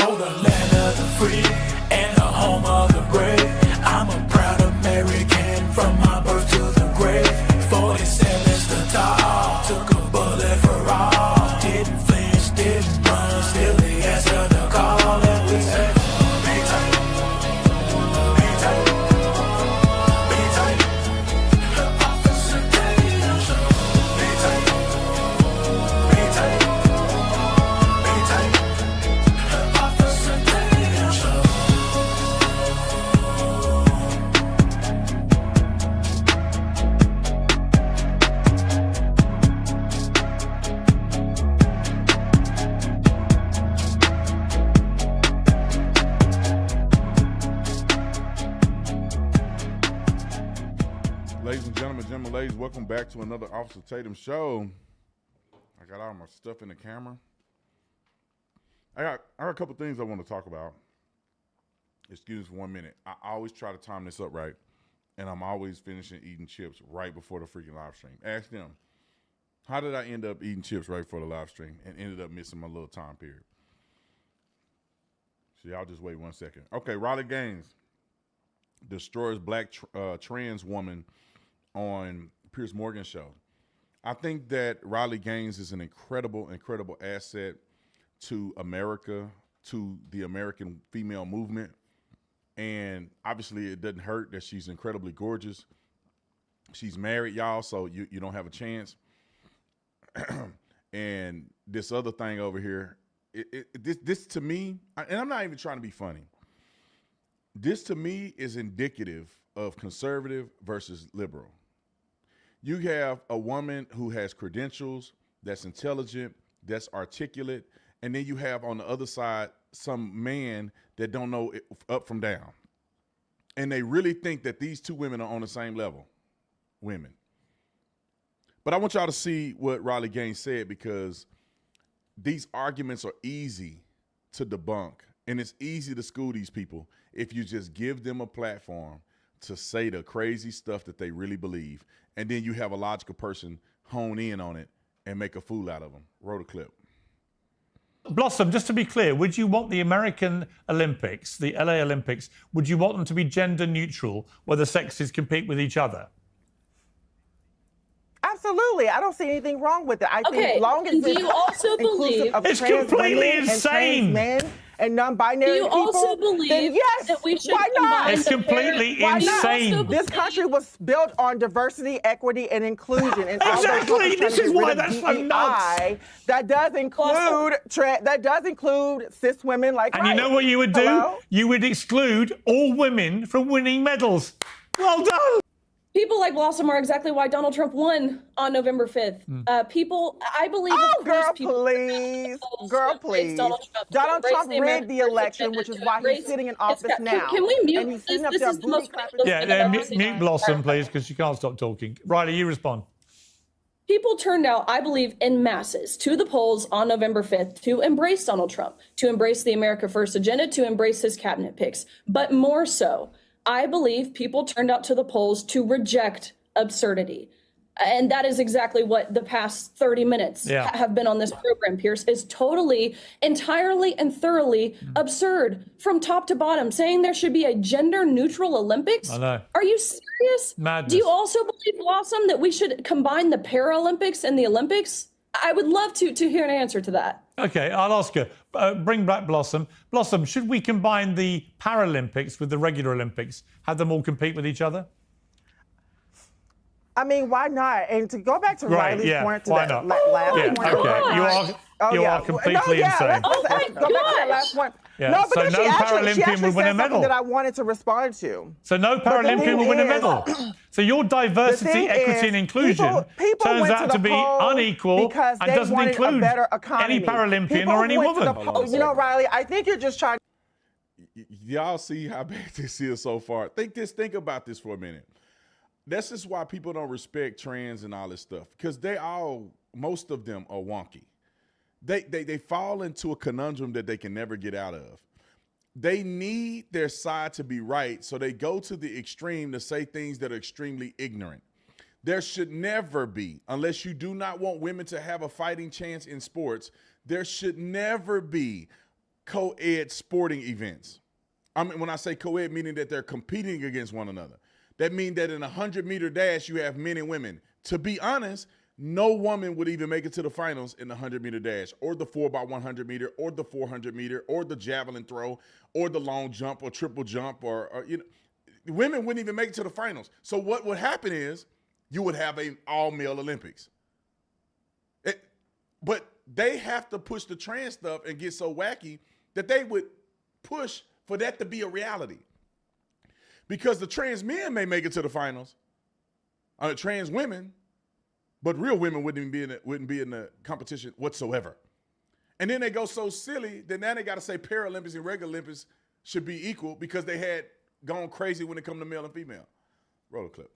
Oh, the land of the free and the home of the brave. I'm a proud American from my birth to the grave. 47's the top, took a bullet for all. Didn't flinch, didn't run, still he answered the call. And we say, be tight, be tight, be tight. Officer Tatum Show. Be tight, be tight, be tight. Officer Tatum Show. Ladies and gentlemen, ladies, welcome back to another Officer Tatum show. I got all my stuff in the camera. I got a couple things I want to talk about. Excuse me for 1 minute. I always try to time this up right, and I'm always finishing eating chips right before the freaking live stream. Ask them, how did I end up eating chips right before the live stream and ended up missing my little time period? So y'all just wait 1 second. Okay, Riley Gaines destroys black trans woman on Piers Morgan show. I think that Riley Gaines is an incredible asset to America, to the American female movement. And obviously it doesn't hurt that she's incredibly gorgeous. She's married, y'all, so you don't have a chance. And this other thing over here, this to me, and I'm not even trying to be funny, this to me is indicative of conservative versus liberal. You have a woman who has credentials, that's intelligent, that's articulate, and then you have on the other side some man that don't know it up from down. And they really think that these two women are on the same level, women. But I want y'all to see what Riley Gaines said, because these arguments are easy to debunk, and it's easy to school these people if you just give them a platform to say the crazy stuff that they really believe, and then you have a logical person hone in on it and make a fool out of them. Roll the clip. Blossom, just to be clear, would you want the American Olympics, the LA Olympics, would you want them to be gender neutral, where the sexes compete with each other? Absolutely. I don't see anything wrong with it. I think long as do you also believe it's completely insane? Men and non-binary do you people, also believe then yes, that we should why not? combine It's completely Why not? insane. This country was built on diversity, equity, and inclusion. And Exactly. This is why that's so nuts. That does include cis women like. And you know what you would do? Hello? You would exclude all women from winning medals. Well done. People like Blossom are exactly why Donald Trump won on November 5th. People, I believe, Oh, of course, girl, please. Donald Trump rigged the election, which is why he's sitting in office now. Can we mute and he's this? sitting up This there is the most booty clapping. ridiculous thing I've ever seen. Mute Blossom, please, because she can't stop talking. Riley, you respond. People turned out, I believe, in masses to the polls on November 5th to embrace Donald Trump, to embrace the America First agenda, to embrace his cabinet picks. But more so, I believe people turned out to the polls to reject absurdity. And that is exactly what the past 30 minutes have been on this program, Pierce, is totally, entirely, and thoroughly absurd from top to bottom, saying there should be a gender neutral Olympics. I know. Are you serious? Madness. Do you also believe, Blossom, that we should combine the Paralympics and the Olympics? I would love to hear an answer to that. Okay, I'll ask her. Bring back Blossom. Blossom, should we combine the Paralympics with the regular Olympics? Have them all compete with each other? I mean, why not? And to go back to Riley's point to why that not? last Yeah, point. okay. You are completely insane. Oh my Go back to that last point. Yeah. No, So because no she Paralympian actually would win a said medal. something that I wanted to respond to. So no Paralympian will win a medal. So your diversity, equity, and inclusion people turns went out to to be polls unequal because and they doesn't wanted include a better economy. any Paralympian People or any went to woman. the polls. You know, Riley, I think you're just trying. Y'all see how bad this is so far. Think about this for a minute. That's just why people don't respect trans and all this stuff, because most of them are wonky. They fall into a conundrum that they can never get out of. They need their side to be right, so they go to the extreme to say things that are extremely ignorant. There should never be, unless you do not want women to have a fighting chance in sports, there should never be co-ed sporting events. I mean, when I say co-ed, meaning that they're competing against one another. That means that in a 100-meter dash, you have men and women. To be honest, no woman would even make it to the finals in the 100-meter dash or the 4x100 meter or the 400 meter or the javelin throw or the long jump or triple jump or women wouldn't even make it to the finals. So what would happen is you would have an all-male Olympics. But they have to push the trans stuff and get so wacky that they would push for that to be a reality. Because the trans men may make it to the finals, trans women, but real women wouldn't be in the competition whatsoever. And then they go so silly that now they got to say Paralympics and regular Olympics should be equal because they had gone crazy when it come to male and female. Roll a clip.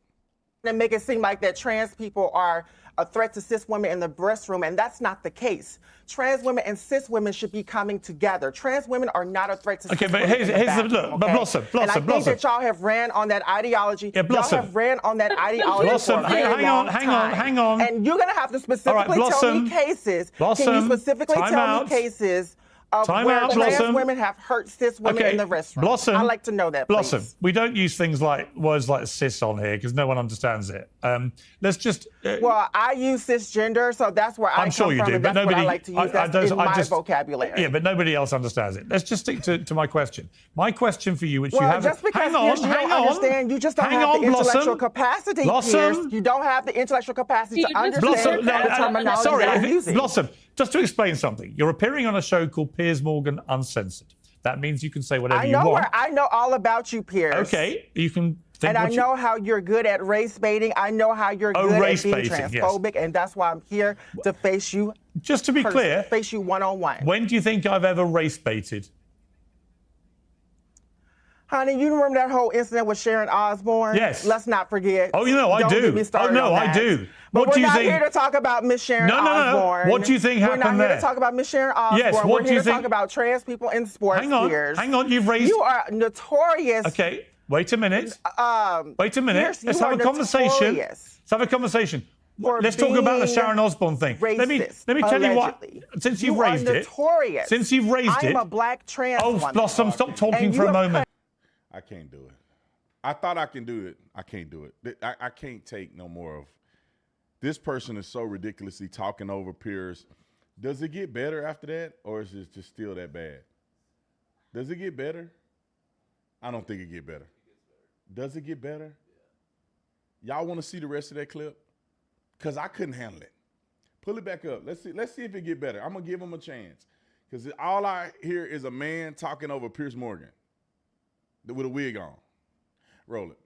And make it seem like that trans people are a threat to cis women in the restroom, and that's not the case. Trans women and cis women should be coming together. Trans women are not a threat to cis women. Okay, but here's the look. But Blossom. And I think that y'all have ran on that ideology. Yeah, Blossom. Y'all have ran on that ideology Blossom, for a very long time. hang on. And you're going to have to specifically tell me cases. Can you specifically tell me cases of where trans women have hurt cis women in the restroom? Blossom, I'd like to know that, please. Blossom, we don't use words like cis on here because no one understands it. Let's just... well, I use cisgender, so that's where I'm sure you do, but that's nobody... what I like to use. That's in my vocabulary. Yeah, but nobody else understands it. Let's just stick to my question. My question for you, which you have... just because you don't understand, you just don't have the intellectual capacity, Piers. You don't have the intellectual capacity to understand the terminology that I'm using. Blossom, just to explain something. You're appearing on a show called Piers Morgan Uncensored. That means you can say whatever you want. I know all about you, Piers. Okay, you can think and I know how you're good at race baiting. I know how you're good at being transphobic, and that's why I'm here to face you. Just to be clear, face you one-on-one. When do you think I've ever race baited? Honey, you remember that whole incident with Sharon Osbourne? Yes. Let's not forget. Oh, I do. Get me started on that. I do. But we're not here to talk about Miss Sharon Osbourne. No. What do you think happened there? We're not here to talk about Miss Sharon Osbourne. Yes, we're here to talk about trans people in sports. Hang on. You've raised... You are notorious. Okay, wait a minute. Wait a minute. Let's have a conversation. Let's have a conversation. Let's talk about the Sharon Osbourne thing. Let me tell you what. Since you've raised it. Since you've raised it. I'm a black trans woman. Oh, Blossom, stop talking for a moment. I can't do it. I thought I can do it. I can't do it. I can't take no more of. This person is so ridiculously talking over Piers. Does it get better after that, or is it just still that bad? Does it get better? I don't think it get better. Does it get better? Y'all want to see the rest of that clip? Because I couldn't handle it. Pull it back up. Let's see if it get better. I'm gonna give him a chance. Because all I hear is a man talking over Piers Morgan with a wig on. Roll it.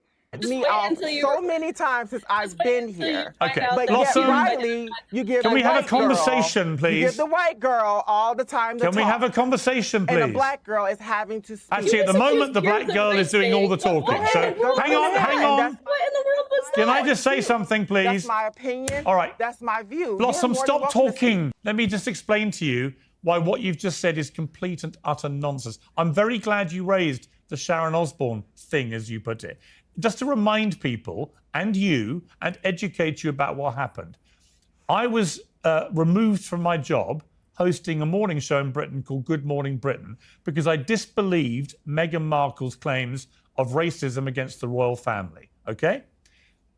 Me off so many times since I've been here. Okay, but Blossom, yet, Riley, you give can we have a conversation, please? You give the white girl all the time to talk. Can we have a conversation, please? And the black girl is having to speak. Actually, at the moment, the black girl is doing all the talking. So hang on. What in the world was that? Can I just say something, please? That's my opinion. All right. That's my view. Blossom, stop talking. Let me just explain to you why what you've just said is complete and utter nonsense. I'm very glad you raised the Sharon Osbourne thing, as you put it. Just to remind people and you and educate you about what happened. I was removed from my job hosting a morning show in Britain called Good Morning Britain because I disbelieved Meghan Markle's claims of racism against the royal family. Okay?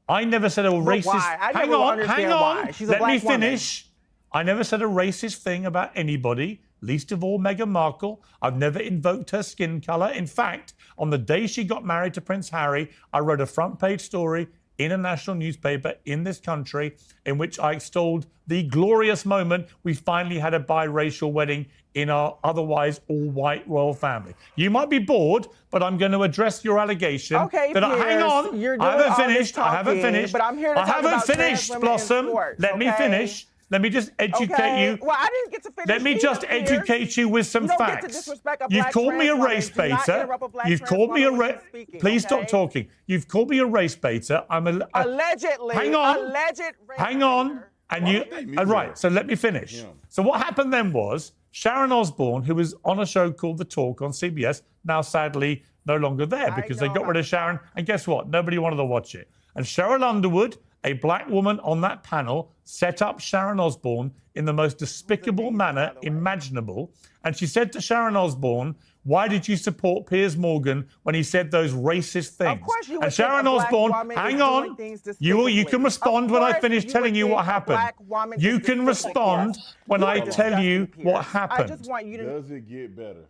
I never said a racist... Why? Hang on. Why. She's a black woman. Let me finish. I never said a racist thing about anybody, least of all Meghan Markle. I've never invoked her skin colour. In fact, on the day she got married to Prince Harry, I wrote a front-page story in a national newspaper in this country in which I extolled the glorious moment we finally had a biracial wedding in our otherwise all-white royal family. You might be bored, but I'm going to address your allegation. Okay, that hang on. I haven't finished. But I'm here to talk about finished, Blossom. Let me finish. Let me just educate you. Well, I didn't get to finish. Let me just educate you with some facts. You've called me a race baiter. You've called me a Please stop talking. You've called me a race baiter. I'm allegedly. Hang on. Alleged race hang on. And you. Right. So let me finish. Yeah. So what happened then was Sharon Osbourne, who was on a show called The Talk on CBS, now sadly no longer there because they got rid of Sharon. And guess what? Nobody wanted to watch it. And Cheryl Underwood a black woman on that panel set up Sharon Osbourne in the most despicable manner imaginable. And she said to Sharon Osbourne, why did you support Piers Morgan when he said those racist things? Of course you would and think Sharon a black Osbourne, woman hang is on, doing things you despicably. can respond Of when I course finish you telling would you think what a happened. black woman You is can despicable. respond Yes. when You I are tell you disgusting, what Piers. happened. I just want you to. Does it get better?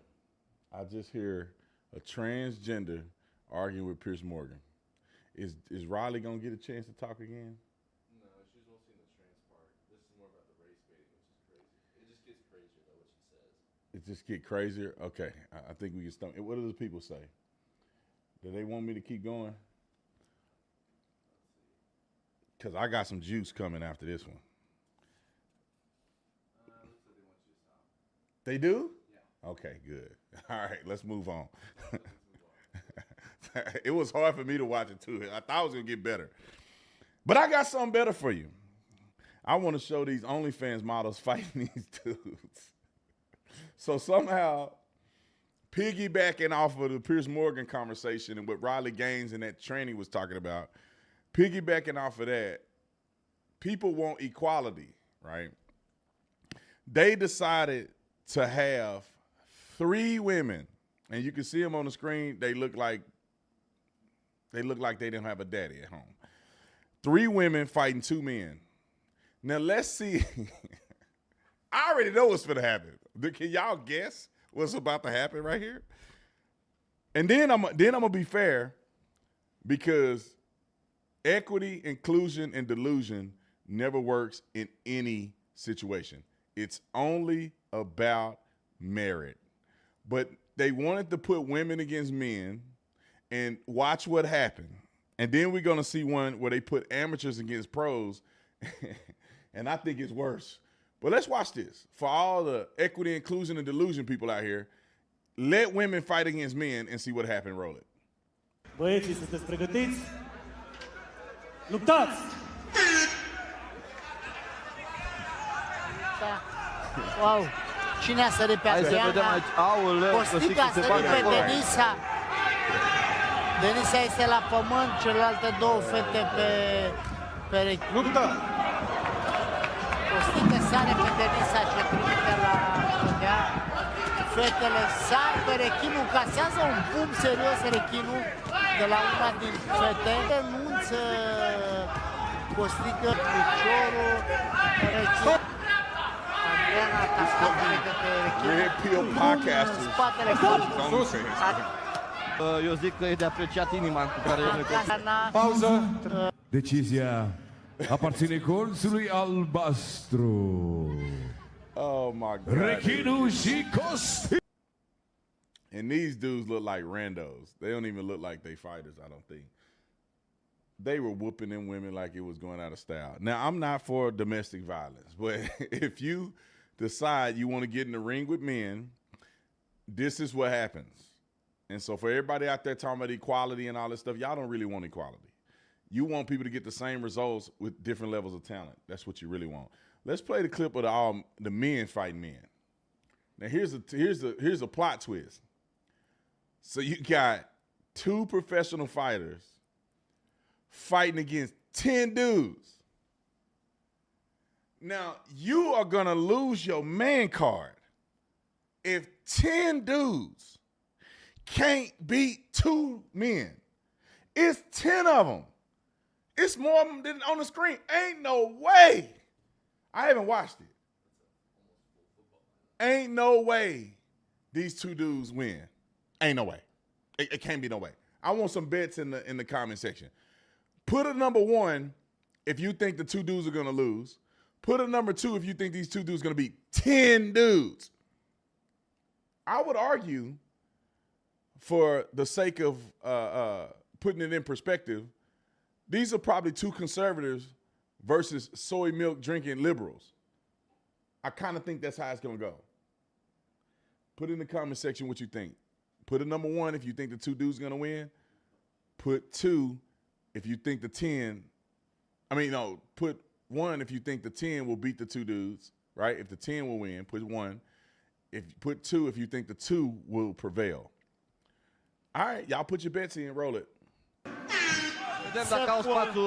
I just hear a transgender arguing with Piers Morgan. Is Riley gonna get a chance to talk again? No, she just won't see the trans part. This is more about the race baiting, which is crazy. It just gets crazier though, what she says. It just get crazier. Okay, I think we can stop. What do the people say? Do they want me to keep going? Because I got some juice coming after this one. Looks like they want you to stop. They do? Yeah. Okay, good. All right, let's move on. It was hard for me to watch it too. I thought it was gonna get better, but I got something better for you. I want to show these OnlyFans models fighting these dudes. So somehow, piggybacking off of the Piers Morgan conversation and what Riley Gaines and that tranny was talking about, piggybacking off of that, people want equality, right? They decided to have 3 women, and you can see them on the screen. They look like they didn't have a daddy at home. 3 women fighting 2 men. Now let's see. I already know what's going to happen. Can y'all guess what's about to happen right here? And then I'm gonna be fair, because equity, inclusion, and delusion never works in any situation. It's only about merit. But they wanted to put women against men, and watch what happened. And then we're going to see one where they put amateurs against pros, and I think it's worse. But let's watch this. For all the equity, inclusion, and delusion people out here, let women fight against men and see what happened. Roll it. Băieții, sunteți pregătiți? Luptați! Wow! Cine a sărit pe Hai să vedem Adriana? aici. Aoleu, Costică a se sărit bate pe acolo. Denisa. Denisa este la pământ, celelalte 2 fete pe perechi. Luptă! Costică sare pe Denisa și trimite la ea. Fetele sar pe rechinul, casează un pumn serios rechinul de la una din fete. Renunță Costică piciorul, rechin. Adriana atacă pe rechin. Red Pill Podcasters. Spatele Eu zic că e de apreciat inima cu care ne Pauză. Decizia aparține colțului albastru. Oh my God. Rechinu și Costi. And these dudes look like randos. They don't even look like they fighters, I don't think. They were whooping them women like it was going out of style. Now, I'm not for domestic violence, but if you decide you want to get in the ring with men, this is what happens. And so for everybody out there talking about equality and all this stuff, y'all don't really want equality. You want people to get the same results with different levels of talent. That's what you really want. Let's play the clip of the men fighting men. Now here's a plot twist. So you got 2 professional fighters fighting against 10 dudes. Now you are gonna lose your man card if 10 dudes can't beat 2 men. It's 10 of them. It's more than on the screen. Ain't no way. I haven't watched it. Ain't no way these 2 dudes win. Ain't no way. It can't be no way. I want some bets in the comment section. Put a number 1 if you think the 2 dudes are going to lose. Put a number 2 if you think these 2 dudes are going to beat 10 dudes. I would argue, for the sake of putting it in perspective, these are probably 2 conservatives versus soy milk drinking liberals. I kind of think that's how it's going to go. Put in the comment section what you think. Put a number 1 if you think the 2 dudes are going to win. Put 2 if you think the 10. Put 1 if you think the 10 will beat the 2 dudes, right? If the 10 will win, put 1. Put 2 if you think the 2 will prevail. All right, y'all put your bets in, roll it. vedem dacă au spațiu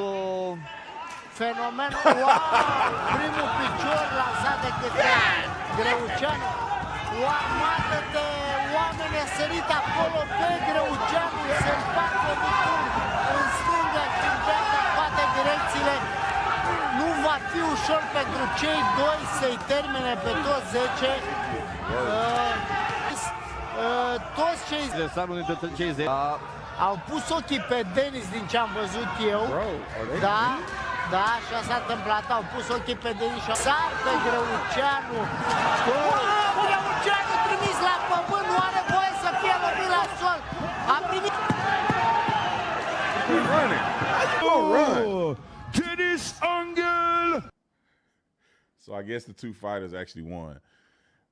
Fenomenul, wow! Primul picior lansat de către Greuceanu. Mată-te, oameni, a sărit acolo pe Greuceanu, se împacă în stânga și în dreapta, în toate direcțiile. Nu va fi ușor pentru cei doi să-i termine pe toți 10. Toți cei 10 au pus ochii pe Denis din ce am văzut eu. Da, da, așa s-a întâmplat. Au pus ochii pe Denis și sar pe Greuceanu. Greuceanu trimis la pământ, nu are voie să fie lovit la sol. A primit... Dennis Angel! So I guess the two fighters actually won.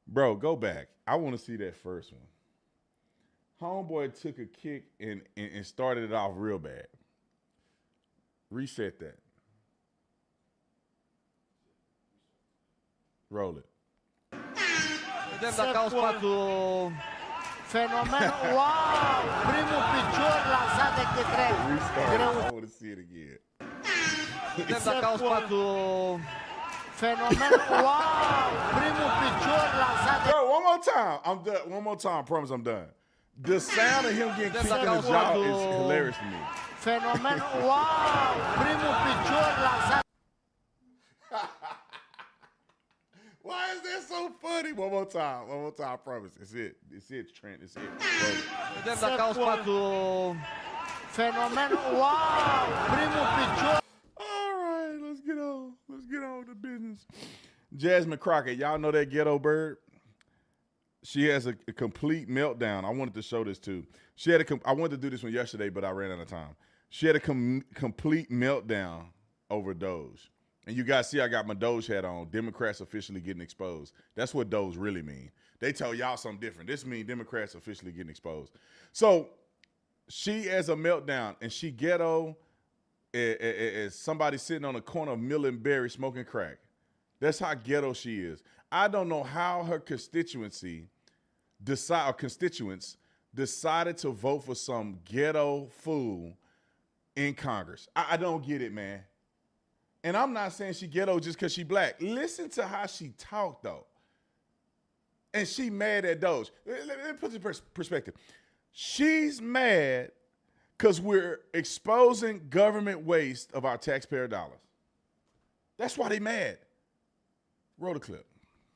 Bro, go back. I want to see that first one. Homeboy took a kick and started it off real bad. Reset that. Roll it. Vedem dacă au spațiul. Fenomenul, wow! Primul picior lansat de către Greuceanu. I want to see it again. Vedem dacă au spațiul. Fenomenul, wow! Primul picior lansat de... Bro, one more time. I'm done. One more time. I promise I'm done. The sound of him getting kicked in the jaw is hilarious to me. Fenomenul, wow! Primul picior lansat... Why is that so funny? One more time. One more time. I promise. It's it. It's it, Trent. It's it. Vedem dacă au spațiul. Fenomenul, wow! Primul picior... All right, let's get on. Let's get on to business. Jasmine Crockett, y'all know that ghetto bird? She has a complete meltdown. I wanted to show this too. She had I wanted to do this one yesterday, but I ran out of time. She had a complete meltdown over DOGE. And you guys see I got my DOGE hat on. Democrats officially getting exposed. That's what DOGE really mean. They tell y'all something different. This means Democrats officially getting exposed. So she has a meltdown, and she ghetto as somebody sitting on the corner of Mill and Berry smoking crack. That's how ghetto she is. I don't know how her constituents decided to vote for some ghetto fool in Congress. I don't get it, man. And I'm not saying she ghetto just because she black. Listen to how she talked, though. And she mad at DOGE. Let me put this in perspective. She's mad because we're exposing government waste of our taxpayer dollars. That's why they mad. Roll the clip.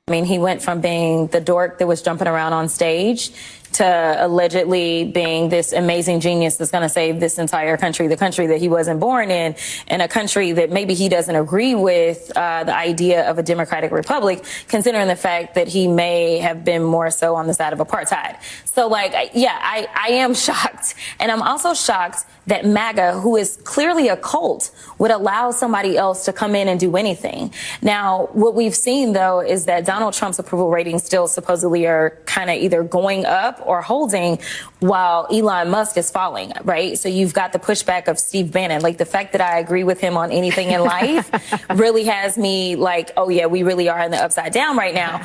I mean, he went from being the dork that was jumping around on stage to allegedly being this amazing genius that's going to save this entire country, the country that he wasn't born in, and a country that maybe he doesn't agree with the idea of a democratic republic, considering the fact that he may have been more so on the side of apartheid. So, like, yeah, I am shocked. And I'm also shocked that MAGA, who is clearly a cult, would allow somebody else to come in and do anything. Now, what we've seen, though, is that Donald Trump's approval ratings still supposedly are kind of either going up or holding while Elon Musk is falling, right? So you've got the pushback of Steve Bannon. Like, the fact that I agree with him on anything in life really has me like, oh, yeah, we really are in the upside down right now.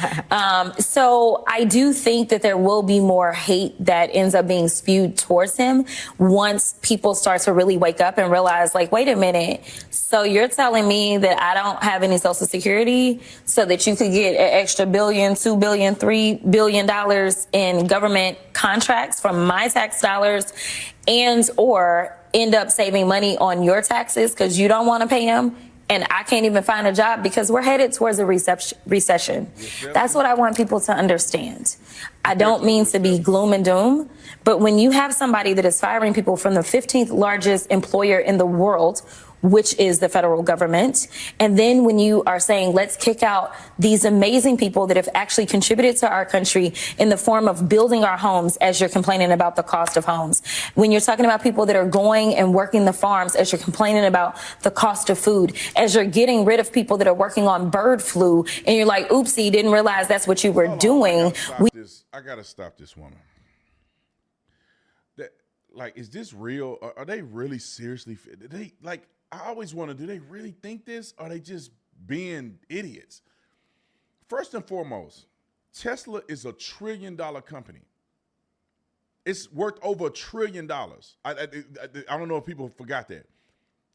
So I do think that there will be more hate that ends up being spewed towards him once people start to really wake up and realize, like, wait a minute. So you're telling me that I don't have any Social Security so that you could get an extra $1 billion, $2 billion, $3 billion in government contracts from my tax dollars and or end up saving money on your taxes because you don't want to pay them? And I can't even find a job because we're headed towards a recession. That's what I want people to understand. I don't mean to be gloom and doom, but when you have somebody that is firing people from the 15th largest employer in the world, which is the federal government, and then when you are saying, let's kick out these amazing people that have actually contributed to our country in the form of building our homes, as you're complaining about the cost of homes, when you're talking about people that are going and working the farms, as you're complaining about the cost of food, as you're getting rid of people that are working on bird flu, and you're like, oopsie, didn't realize that's what you were doing. I gotta stop this woman. Like, is this real? Are they really seriously? I always wonder, do they really think this? Or are they just being idiots? First and foremost, Tesla is $1 trillion company. It's worth over $1 trillion. I don't know if people forgot that.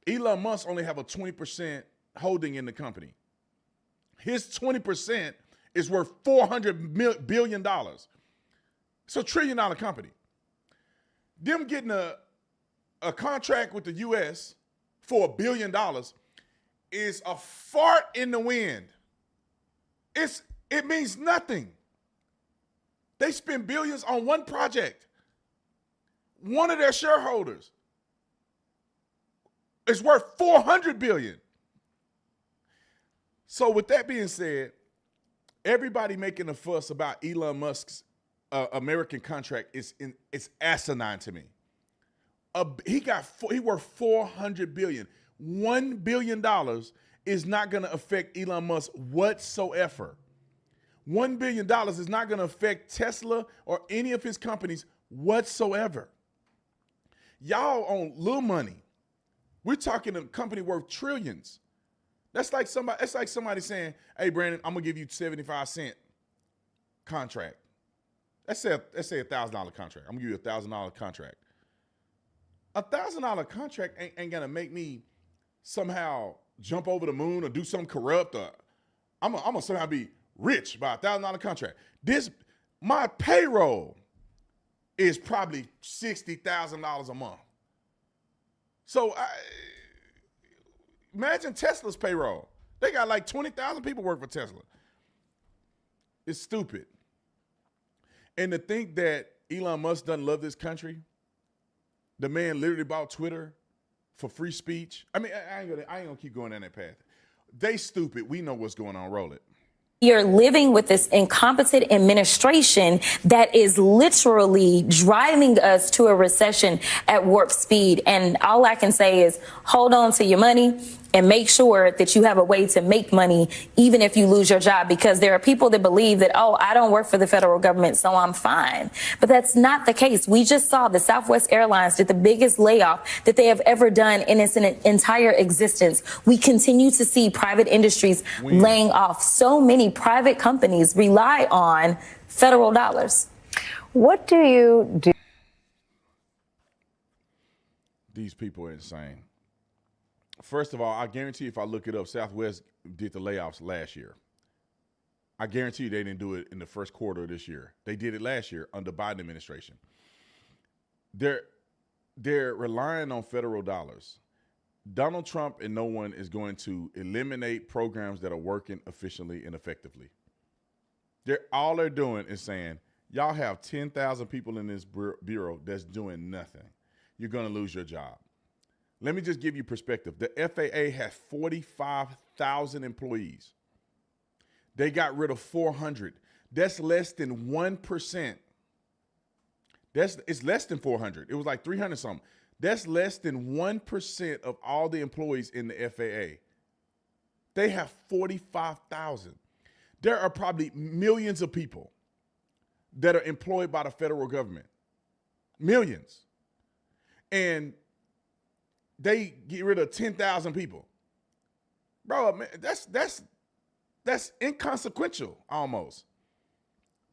Elon Musk only have a 20% holding in the company. His 20% is worth $400 billion. It's a $1 trillion company. Them getting a contract with the U.S. for $1 billion is a fart in the wind. It means nothing. They spend billions on one project. One of their shareholders is worth $400 billion. So with that being said, everybody making a fuss about Elon Musk's American contract is asinine to me. He worth $400 billion. $1 billion is not going to affect Elon Musk whatsoever. $1 billion is not going to affect Tesla or any of his companies whatsoever. Y'all on little money. We're talking a company worth trillions. That's like somebody saying, "Hey, Brandon, I'm gonna give you 75-cent contract." Let's say $1,000 contract. I'm gonna give you $1,000 contract. $1,000 contract ain't gonna make me somehow jump over the moon or do something corrupt, or I'm gonna somehow be rich by $1,000 contract. My payroll is probably $60,000 a month. So imagine Tesla's payroll. They got like 20,000 people work for Tesla. It's stupid. And to think that Elon Musk doesn't love this country, the man literally bought Twitter for free speech. I mean, I ain't gonna keep going down that path. They stupid. We know what's going on. Roll it. You're living with this incompetent administration that is literally driving us to a recession at warp speed. And all I can say is hold on to your money and make sure that you have a way to make money, even if you lose your job, because there are people that believe that, oh, I don't work for the federal government, so I'm fine. But that's not the case. We just saw the Southwest Airlines did the biggest layoff that they have ever done in its entire existence. We continue to see private industries laying off. So many private companies rely on federal dollars. What do you do? These people are insane. First of all, I guarantee if I look it up, Southwest did the layoffs last year. I guarantee you they didn't do it in the first quarter of this year. They did it last year under Biden administration. They're relying on federal dollars. Donald Trump and no one is going to eliminate programs that are working efficiently and effectively. All they're doing is saying, y'all have 10,000 people in this bureau that's doing nothing. You're going to lose your job. Let me just give you perspective. The FAA has 45,000 employees. They got rid of 400. That's less than 1%. It's less than 400. It was like 300 something. That's less than 1% of all the employees in the FAA. They have 45,000. There are probably millions of people that are employed by the federal government. Millions. And they get rid of 10,000 people. Bro, man, that's inconsequential almost.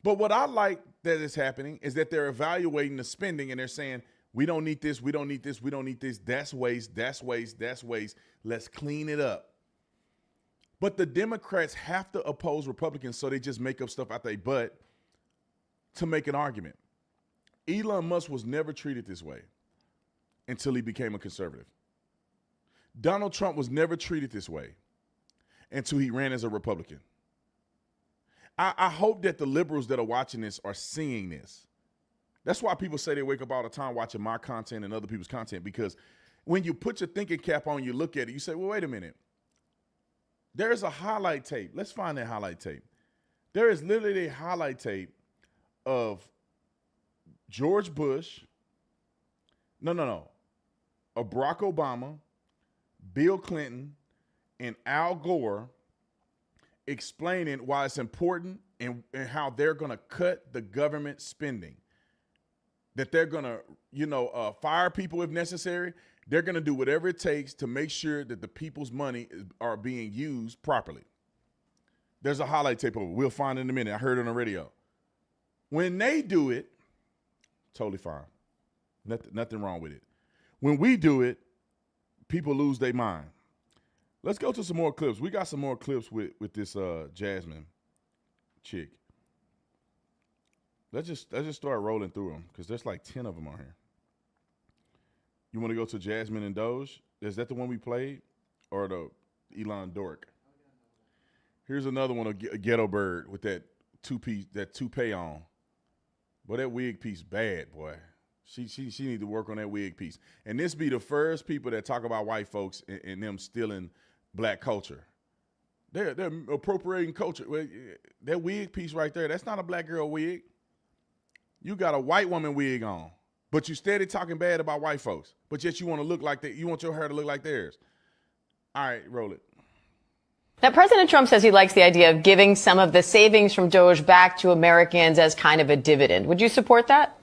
But what I like that is happening is that they're evaluating the spending and they're saying, we don't need this, we don't need this, we don't need this. That's waste, that's waste, that's waste. Let's clean it up. But the Democrats have to oppose Republicans, so they just make up stuff out their butt to make an argument. Elon Musk was never treated this way until he became a conservative. Donald Trump was never treated this way until he ran as a Republican. I hope that the liberals that are watching this are seeing this. That's why people say they wake up all the time watching my content and other people's content, because when you put your thinking cap on, you look at it, you say, well, wait a minute. There's a highlight tape. Let's find that highlight tape. There is literally a highlight tape of George Bush, of Barack Obama, Bill Clinton, and Al Gore explaining why it's important and how they're going to cut the government spending. That they're going to, fire people if necessary. They're going to do whatever it takes to make sure that the people's money are being used properly. There's a highlight tape of it. We'll find it in a minute. I heard it on the radio. When they do it, totally fine. Nothing wrong with it. When we do it, people lose their mind. Let's go to some more clips. We got some more clips with this Jasmine chick. Let's just start rolling through them because there's like 10 of them on here. You want to go to Jasmine and DOGE? Is that the one we played, or the Elon dork? Here's another one, a ghetto bird with that toupee on. Boy, that wig piece bad, boy. She need to work on that wig piece. And this be the first people that talk about white folks and them stealing black culture. They're appropriating culture. Well, that wig piece right there, that's not a black girl wig. You got a white woman wig on, but you steady talking bad about white folks. But yet you want to look like that. You want your hair to look like theirs. All right, roll it. Now, President Trump says he likes the idea of giving some of the savings from DOGE back to Americans as kind of a dividend. Would you support that?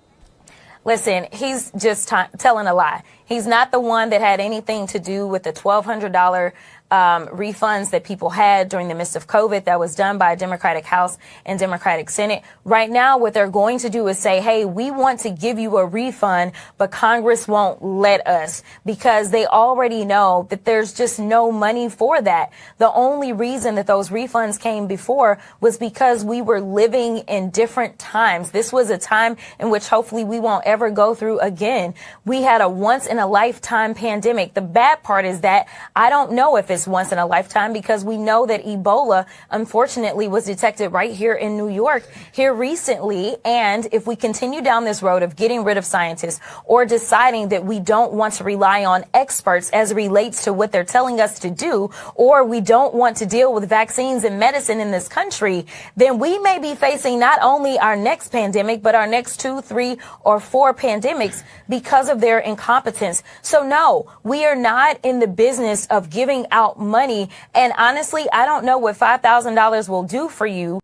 Listen, he's just telling a lie. He's not the one that had anything to do with the $1,200 refunds that people had during the midst of COVID that was done by a Democratic House and Democratic Senate. Right now, what they're going to do is say, hey, we want to give you a refund, but Congress won't let us because they already know that there's just no money for that. The only reason that those refunds came before was because we were living in different times. This was a time in which hopefully we won't ever go through again. We had a once in a lifetime pandemic. The bad part is that I don't know if it's once in a lifetime because we know that Ebola, unfortunately, was detected right here in New York here recently. And if we continue down this road of getting rid of scientists or deciding that we don't want to rely on experts as it relates to what they're telling us to do, or we don't want to deal with vaccines and medicine in this country, then we may be facing not only our next pandemic, but our next 2, 3, or 4 pandemics because of their incompetence. So no, we are not in the business of giving out money. And honestly, I don't know what $5,000 will do for you.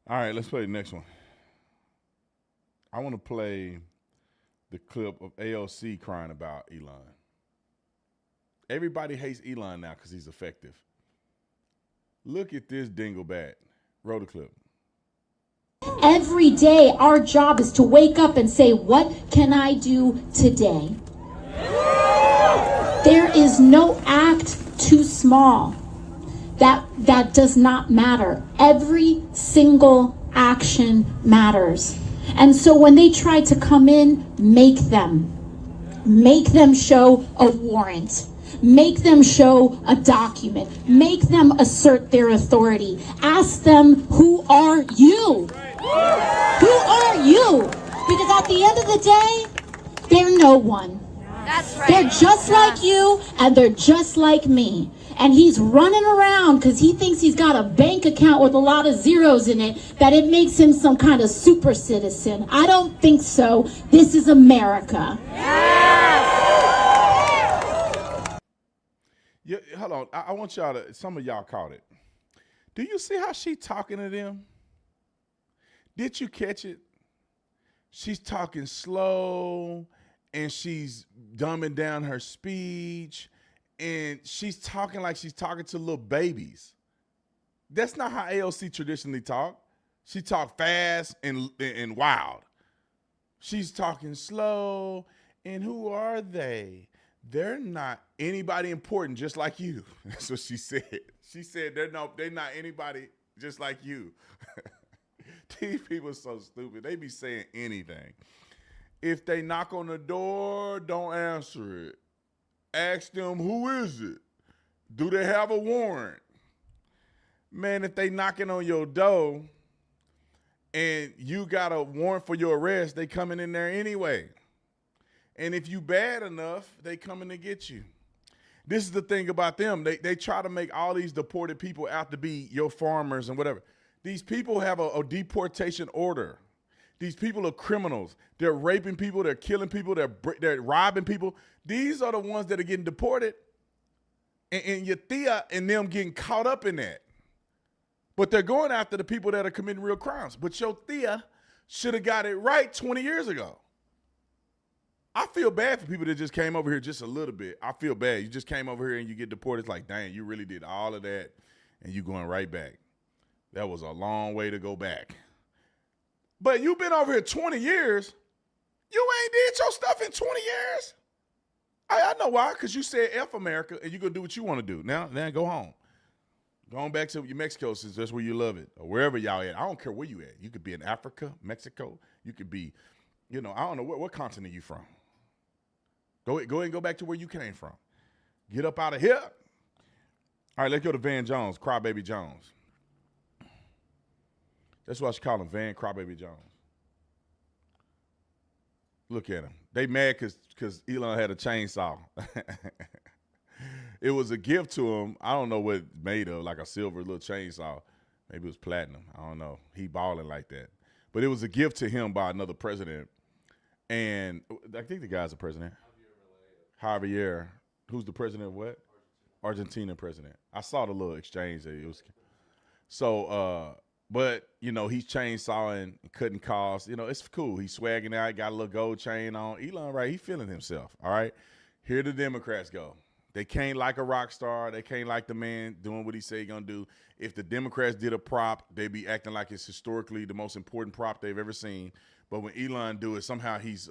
All right, let's play the next one. I want to play the clip of AOC crying about Elon. Everybody hates Elon now because he's effective. Look at this dinglebat. Roll the clip. Every day, our job is to wake up and say, what can I do today? There is no act too small. That does not matter. Every single action matters. And so when they try to come in, make them show a warrant. Make them show a document. Make them assert their authority. Ask them, who are you? Who are you? Because at the end of the day, they're no one. That's right. They're just like you, and they're just like me. And he's running around because he thinks he's got a bank account with a lot of zeros in it, that it makes him some kind of super citizen. I don't think so. This is America. Yeah, hold on. I want y'all to, some of y'all caught it. Do you see how she talking to them? Did you catch it? She's talking slow, and she's dumbing down her speech, and she's talking like she's talking to little babies. That's not how AOC traditionally talk. She talk fast and wild. She's talking slow, and who are they? They're not anybody important just like you. That's what she said. She said they're not anybody just like you. These people are so stupid. They be saying anything. If they knock on the door, don't answer it. Ask them, who is it? Do they have a warrant? Man, if they knocking on your door and you got a warrant for your arrest, they coming in there anyway. And if you bad enough, they coming to get you. This is the thing about them. They try to make all these deported people out to be your farmers and whatever. These people have a deportation order. These people are criminals. They're raping people. They're killing people. They're robbing people. These are the ones that are getting deported. And your Thea and them getting caught up in that. But they're going after the people that are committing real crimes. But your Thea should have got it right 20 years ago. I feel bad for people that just came over here just a little bit. I feel bad. You just came over here and you get deported. It's like, dang, you really did all of that and you going right back. That was a long way to go back. But you've been over here 20 years. You ain't did your stuff in 20 years. I know why, because you said F America, and you're going to do what you want to do. Now go home. Go on back to your Mexico, since that's where you love it, or wherever y'all at. I don't care where you at. You could be in Africa, Mexico. You could be, I don't know what continent you from. Go ahead and go back to where you came from. Get up out of here. All right, let's go to Van Jones, Crybaby Jones. That's why I should call him Van Crybaby Jones. Look at him. They mad because Elon had a chainsaw. It was a gift to him. I don't know what it made of, like a silver little chainsaw. Maybe it was platinum. I don't know. He balling like that. But it was a gift to him by another president. And I think the guy's a president. Javier. Who's the president of what? Argentina president. I saw the little exchange. It was so but he's chainsawing, cutting costs. It's cool. He's swagging out, got a little gold chain on. Elon, right? He feeling himself. All right. Here the Democrats go. They can't like a rock star. They can't like the man doing what he say he gonna do. If the Democrats did a prop, they'd be acting like it's historically the most important prop they've ever seen. But when Elon do it, somehow he's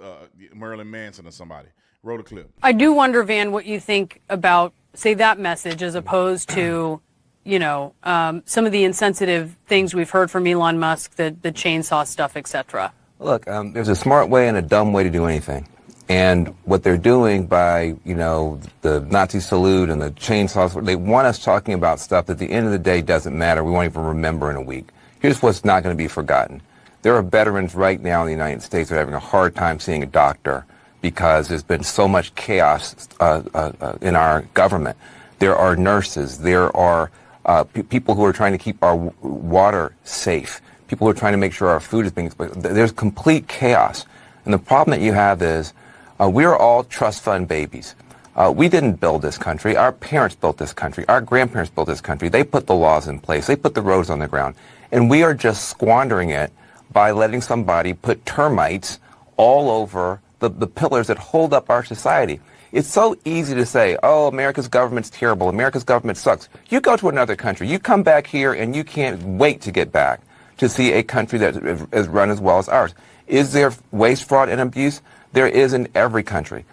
Marilyn Manson or somebody. Roll the clip. I do wonder, Van, what you think about, say, that message as opposed to, some of the insensitive things we've heard from Elon Musk, the chainsaw stuff, etc. Look, there's a smart way and a dumb way to do anything. And what they're doing by, the Nazi salute and the chainsaws, they want us talking about stuff that at the end of the day doesn't matter. We won't even remember in a week. Here's what's not going to be forgotten. There are veterans right now in the United States that are having a hard time seeing a doctor because there's been so much chaos in our government. There are nurses. There are people who are trying to keep our water safe. People who are trying to make sure our food is being explained. There's complete chaos. And the problem that you have is we're all trust fund babies. We didn't build this country. Our parents built this country. Our grandparents built this country. They put the laws in place. They put the roads on the ground. And we are just squandering it by letting somebody put termites all over the pillars that hold up our society. It's so easy to say, oh, America's government's terrible. America's government sucks. You go to another country. You come back here and you can't wait to get back to see a country that is run as well as ours. Is there waste, fraud, and abuse? There is in every country.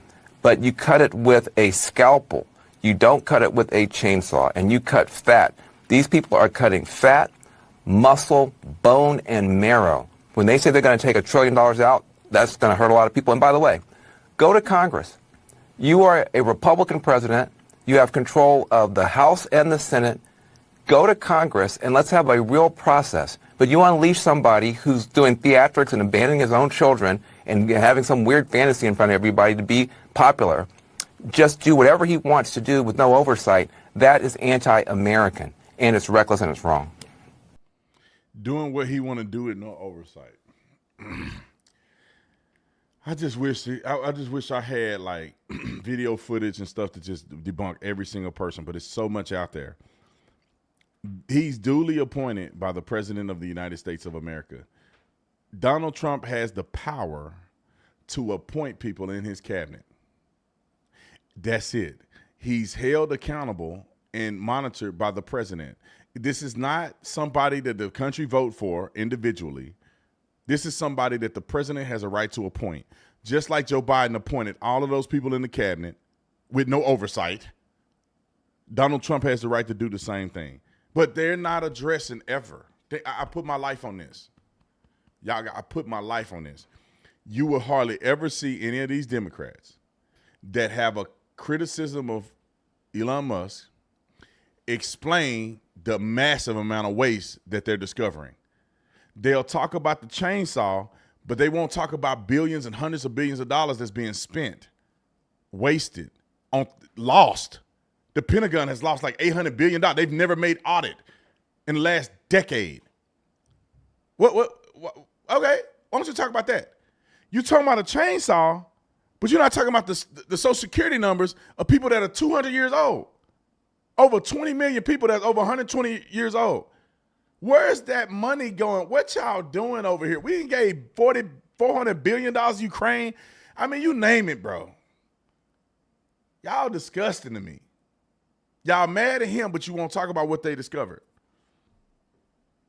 But you cut it with a scalpel. You don't cut it with a chainsaw. And you cut fat. These people are cutting fat, muscle, bone, and marrow. When they say they're going to take $1 trillion out, that's going to hurt a lot of people. And by the way, go to Congress. You are a Republican president. You have control of the House and the Senate. Go to Congress and let's have a real process. But you unleash somebody who's doing theatrics and abandoning his own children and having some weird fantasy in front of everybody to be popular. Just do whatever he wants to do with no oversight. That is anti-American, and it's reckless and it's wrong. Doing what he want to do with no oversight. I just wish I had like video footage and stuff to just debunk every single person, but it's so much out there. He's duly appointed by the President of the United States of America. Donald Trump has the power to appoint people in his cabinet. That's it. He's held accountable and monitored by the president. This is not somebody that the country vote for individually. This is somebody that the president has a right to appoint. Just like Joe Biden appointed all of those people in the cabinet with no oversight, Donald Trump has the right to do the same thing. But they're not addressing ever. I put my life on this. I put my life on this. You will hardly ever see any of these Democrats that have a criticism of Elon Musk explain the massive amount of waste that they're discovering. They'll talk about the chainsaw, but they won't talk about billions and hundreds of billions of dollars that's being spent, wasted, lost. The Pentagon has lost like $800 billion. They've never made audit in the last decade. What? Okay, why don't you talk about that? You're talking about a chainsaw, but you're not talking about the Social Security numbers of people that are 200 years old. Over 20 million people that's over 120 years old. Where's that money going? What y'all doing over here? We gave $400 billion to Ukraine. I mean, you name it, bro. Y'all disgusting to me. Y'all mad at him, but you won't talk about what they discovered.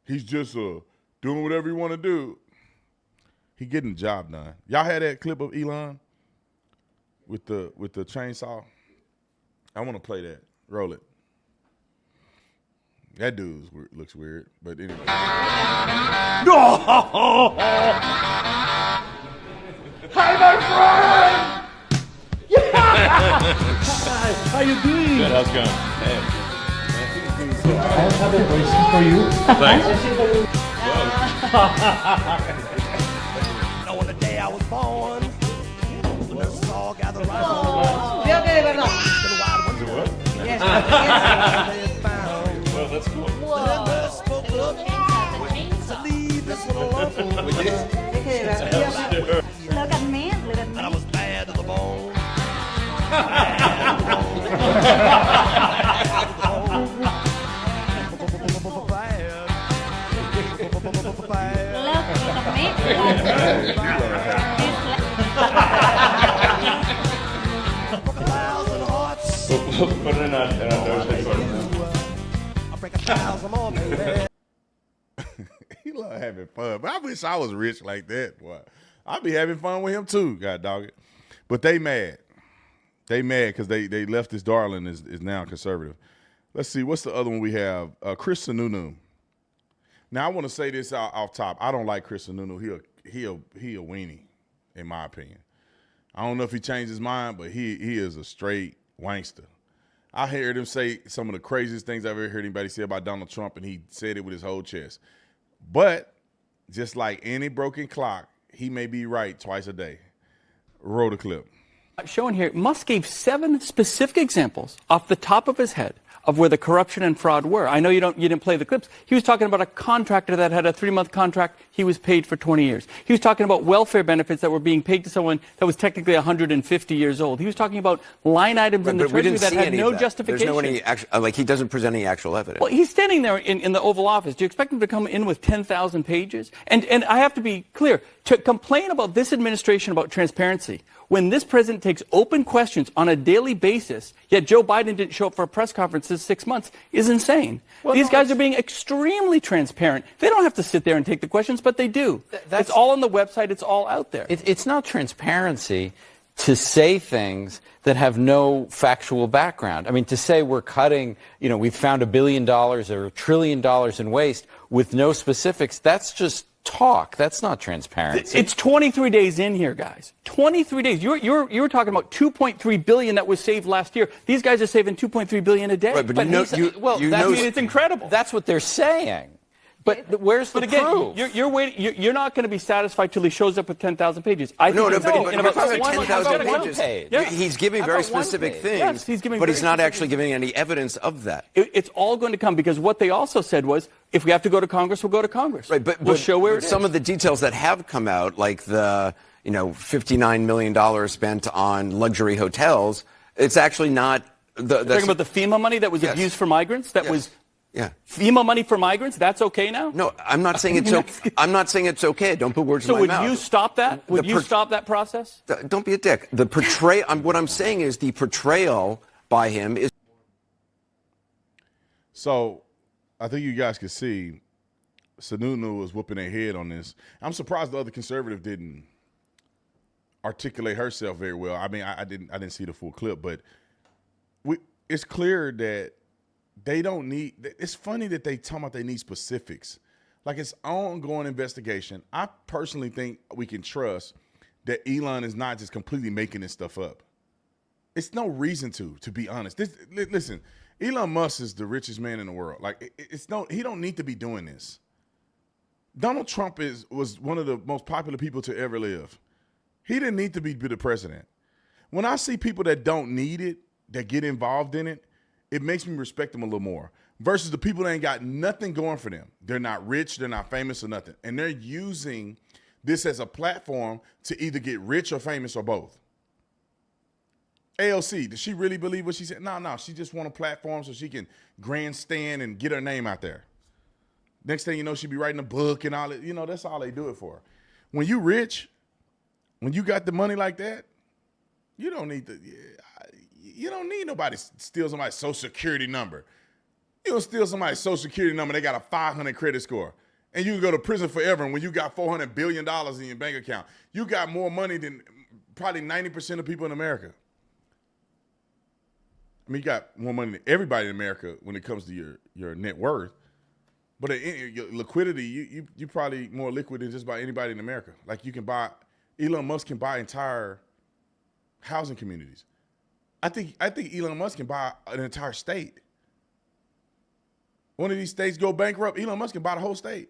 He's just doing whatever he want to do. He getting the job done. Y'all had that clip of Elon? with the chainsaw. I want to play that. Roll it. That dude looks weird, but anyway. Hi, my friend! Hi, how you doing? Good, how's it going? I have a question for you. Thanks. On the day I was born, when the saw gathered right Well, that's cool. Look at me, look at me. And I was bad to the bone. Put it in a DOGE headquarters. He love having fun, but I wish I was rich like that, boy. I'd be having fun with him too, God dog it. But they mad. They mad because they left this darling is now conservative. Let's see, what's the other one we have? Chris Sununu. Now I want to say this off top. I don't like Chris Sununu. He a weenie, in my opinion. I don't know if he changed his mind, but he is a straight wankster. I heard him say some of the craziest things I've ever heard anybody say about Donald Trump, and he said it with his whole chest. But just like any broken clock, he may be right twice a day. Roll the clip. Showing here, Musk gave 7 specific examples off the top of his head of where the corruption and fraud were. I know you didn't play the clips. He was talking about a contractor that had a 3-month contract. He was paid for 20 years. He was talking about welfare benefits that were being paid to someone that was technically 150 years old. He was talking about line items in the Treasury that had no justification. There's no he doesn't present any actual evidence. Well, he's standing there in the Oval Office. Do you expect him to come in with 10,000 pages? And I have to be clear, to complain about this administration about transparency, when this president takes open questions on a daily basis, yet Joe Biden didn't show up for a press conference this 6 months, is insane. Well, these guys are being extremely transparent. They don't have to sit there and take the questions, but they do. It's all on the website. It's all out there. It's not transparency to say things that have no factual background. I mean, to say we're cutting, we've found $1 billion or $1 trillion in waste with no specifics, that's just talk. That's not transparency. It's 23 days in here, guys. 23 days. You're talking about 2.3 billion that was saved last year. These guys are saving 2.3 billion a day. Right, but it's incredible. That's what they're saying. But where's the proof? You're waiting. You're not going to be satisfied till he shows up with 10,000 pages. But we're talking about 10,000 pages. Yeah. He's giving very specific things, yes, but he's not actually giving any evidence of that. It's all going to come because what they also said was, if we have to go to Congress, we'll go to Congress. Right, but we'll show where it is. Some of the details that have come out, like the $59 million spent on luxury hotels, it's actually not. You're talking about the FEMA money that was abused for migrants. Yeah. FEMA money for migrants, that's okay now? No, I'm not saying it's okay. I'm not saying it's okay. Don't put words in my mouth. So would you stop that? Would you stop that process? Don't be a dick. The portrayal, what I'm saying is the portrayal by him is. So I think you guys could see Sununu was whooping their head on this. I'm surprised the other conservative didn't articulate herself very well. I mean, I didn't see the full clip, but it's clear that they don't need. It's funny that they talk about they need specifics, like it's ongoing investigation. I personally think we can trust that Elon is not just completely making this stuff up. It's no reason to be honest. Listen, Elon Musk is the richest man in the world. Like he don't need to be doing this. Donald Trump was one of the most popular people to ever live. He didn't need to be the president. When I see people that don't need it, that get involved in it, it makes me respect them a little more versus the people that ain't got nothing going for them. They're not rich, they're not famous or nothing. And they're using this as a platform to either get rich or famous or both. AOC, does she really believe what she said? No, she just want a platform so she can grandstand and get her name out there. Next thing you know, she be writing a book and all that. That's all they do it for. When you rich, when you got the money like that, you don't need nobody to steal somebody's social security number. You don't steal somebody's social security number, they got a 500 credit score. And you can go to prison forever. And when you got $400 billion in your bank account, you got more money than probably 90% of people in America. I mean, you got more money than everybody in America when it comes to your net worth. But your liquidity, you probably more liquid than just about anybody in America. Like you can buy, Elon Musk can buy entire housing communities. I think Elon Musk can buy an entire state. One of these states go bankrupt, Elon Musk can buy the whole state.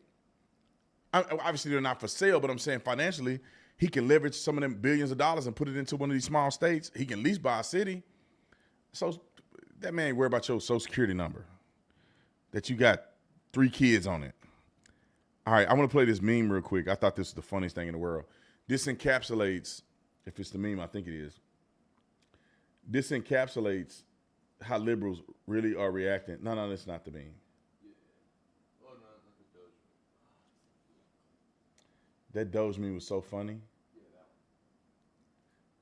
Obviously, they're not for sale, but I'm saying financially, he can leverage some of them billions of dollars and put it into one of these small states. He can at least buy a city. So that man ain't worry about your Social Security number, that you got 3 kids on it. All right, I want to play this meme real quick. I thought this was the funniest thing in the world. This encapsulates, if it's the meme, I think it is. This encapsulates how liberals really are reacting. No, that's not the meme. That DOGE meme was so funny.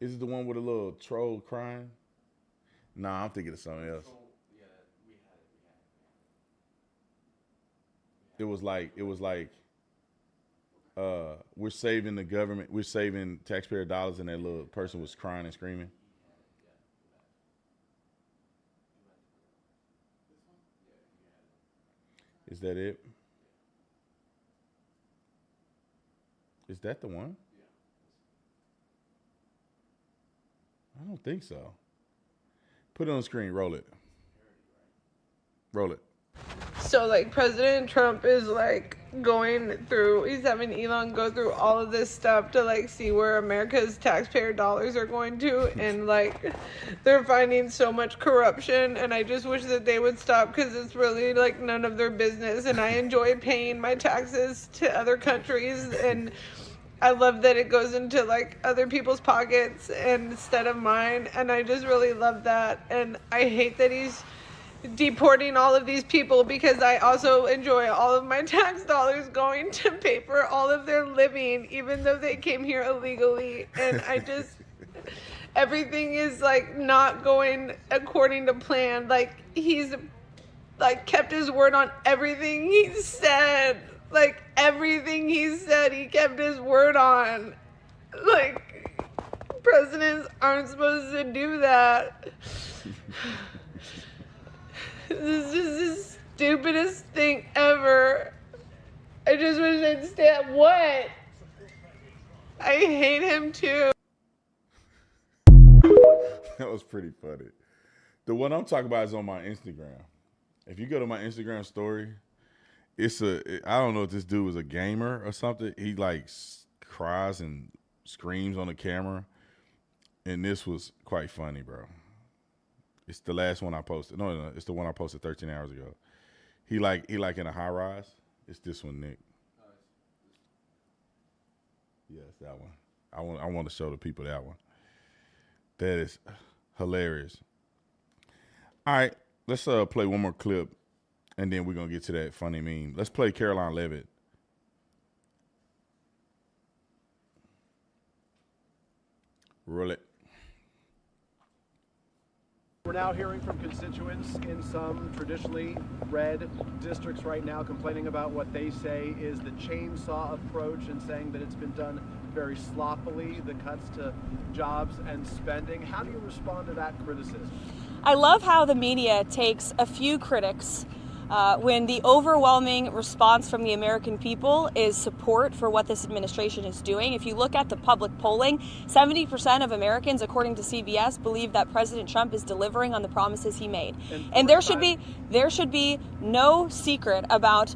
Is it the one with a little troll crying? Nah, I'm thinking of something else. It was like we're saving the government, we're saving taxpayer dollars, and that little person was crying and screaming. Is that it? Is that the one? I don't think so. Put it on the screen. Roll it. Roll it. So, like, President Trump is, like, he's having Elon go through all of this stuff to, like, see where America's taxpayer dollars are going to. And, like, they're finding so much corruption. And I just wish that they would stop because it's really, like, none of their business. And I enjoy paying my taxes to other countries. And I love that it goes into, like, other people's pockets instead of mine. And I just really love that. And I hate that he's deporting all of these people because I also enjoy all of my tax dollars going to pay for all of their living, even though they came here illegally. And I just, everything is like not going according to plan. Like he's like kept his word on everything he said. Like everything he said, he kept his word on. Like presidents aren't supposed to do that. This is just the stupidest thing ever. I just wish I'd stay at what? I hate him too. That was pretty funny. The one I'm talking about is on my Instagram. If you go to my Instagram story, I don't know if this dude was a gamer or something. He like cries and screams on the camera. And this was quite funny, bro. It's the last one I posted. No, it's the one I posted 13 hours ago. He like in a high rise. It's this one, Nick. Yeah, it's that one. I want to show the people that one. That is hilarious. All right, let's play one more clip, and then we're gonna get to that funny meme. Let's play Caroline Levitt. Roll it. We're now hearing from constituents in some traditionally red districts right now complaining about what they say is the chainsaw approach and saying that it's been done very sloppily, the cuts to jobs and spending. How do you respond to that criticism? I love how the media takes a few critics when the overwhelming response from the American people is support for what this administration is doing. If you look at the public polling, 70% of Americans, according to CBS, believe that President Trump is delivering on the promises he made. And there should be no secret about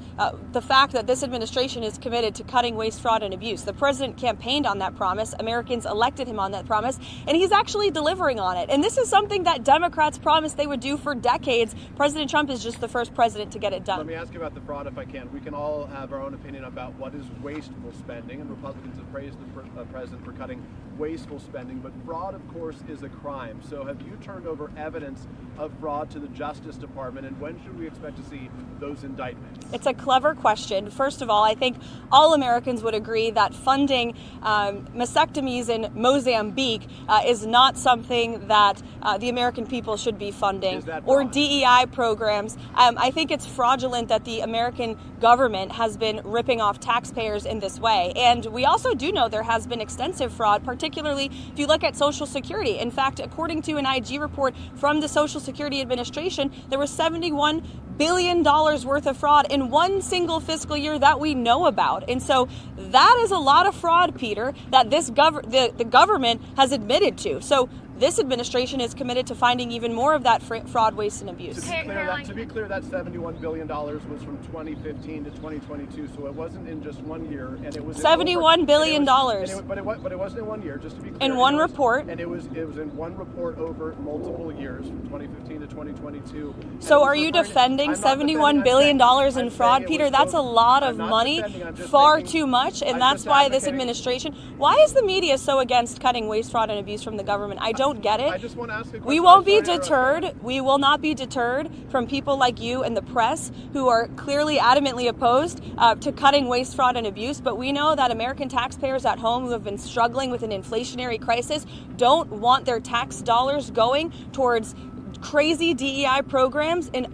the fact that this administration is committed to cutting waste, fraud, and abuse. The president campaigned on that promise. Americans elected him on that promise, and he's actually delivering on it. And this is something that Democrats promised they would do for decades. President Trump is just the first president to get it done. Let me ask you about the fraud, if I can. We can all have our own opinion about what is wasteful spending, and Republicans have praised the president for cutting wasteful spending, but fraud, of course, is a crime. So have you turned over evidence of fraud to the Justice Department, and when should we expect to see those indictments? It's a clever question. First of all, I think all Americans would agree that funding mastectomies in Mozambique is not something that the American people should be funding, or DEI programs. I think it's fraudulent that the American government has been ripping off taxpayers in this way. And we also do know there has been extensive fraud, particularly if you look at Social Security. In fact, according to an IG report from the Social Security Administration, there was $71 billion worth of fraud in one single fiscal year that we know about. And so that is a lot of fraud, Peter, that the government has admitted to. So this administration is committed to finding even more of that fraud, waste, and abuse. To be clear, that $71 billion was from 2015 to 2022, so it wasn't in just 1 year, and it was $71 billion. But it wasn't in 1 year, just to be clear. In one report. And it was in one report over multiple years, from 2015 to 2022. So are you defending $71 billion in fraud, Peter? That's a lot of money, far too much, and that's why this administration. Why is the media so against cutting waste, fraud, and abuse from the government? I don't get it. I just want to ask a question. We won't be deterred. We will not be deterred from people like you and the press who are clearly adamantly opposed to cutting waste, fraud, and abuse. But we know that American taxpayers at home who have been struggling with an inflationary crisis don't want their tax dollars going towards crazy DEI programs in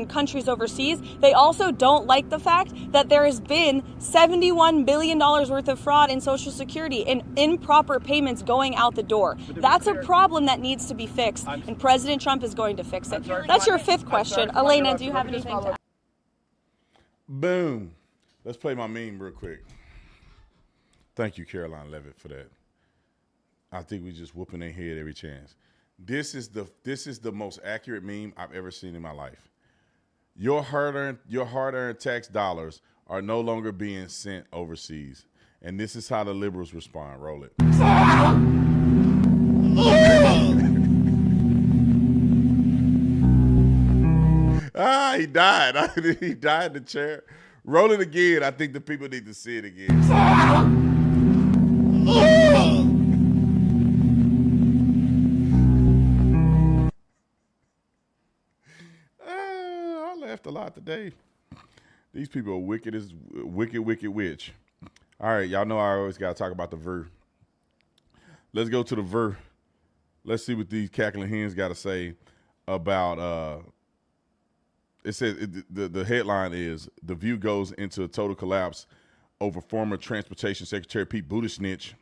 countries overseas. They also don't like the fact that there has been $71 billion worth of fraud in Social Security and improper payments going out the door. That's a problem that needs to be fixed, and President Trump is going to fix it. That's your fifth question. Elena, do you have anything to add? Boom. Let's play my meme real quick. Thank you, Caroline Levitt, for that. I think we just whooping their head every chance. This is the most accurate meme I've ever seen in my life. Your hard-earned tax dollars are no longer being sent overseas. And this is how the liberals respond. Roll it. He died. He died in the chair. Roll it again. I think the people need to see it again. I laughed a lot today. These people are wicked as wicked witch. All right, y'all know I always got to talk about the ver. Let's go to the ver. Let's see what these cackling hens got to say about. It says the headline is The View goes into a total collapse over former Transportation Secretary Pete Buttigieg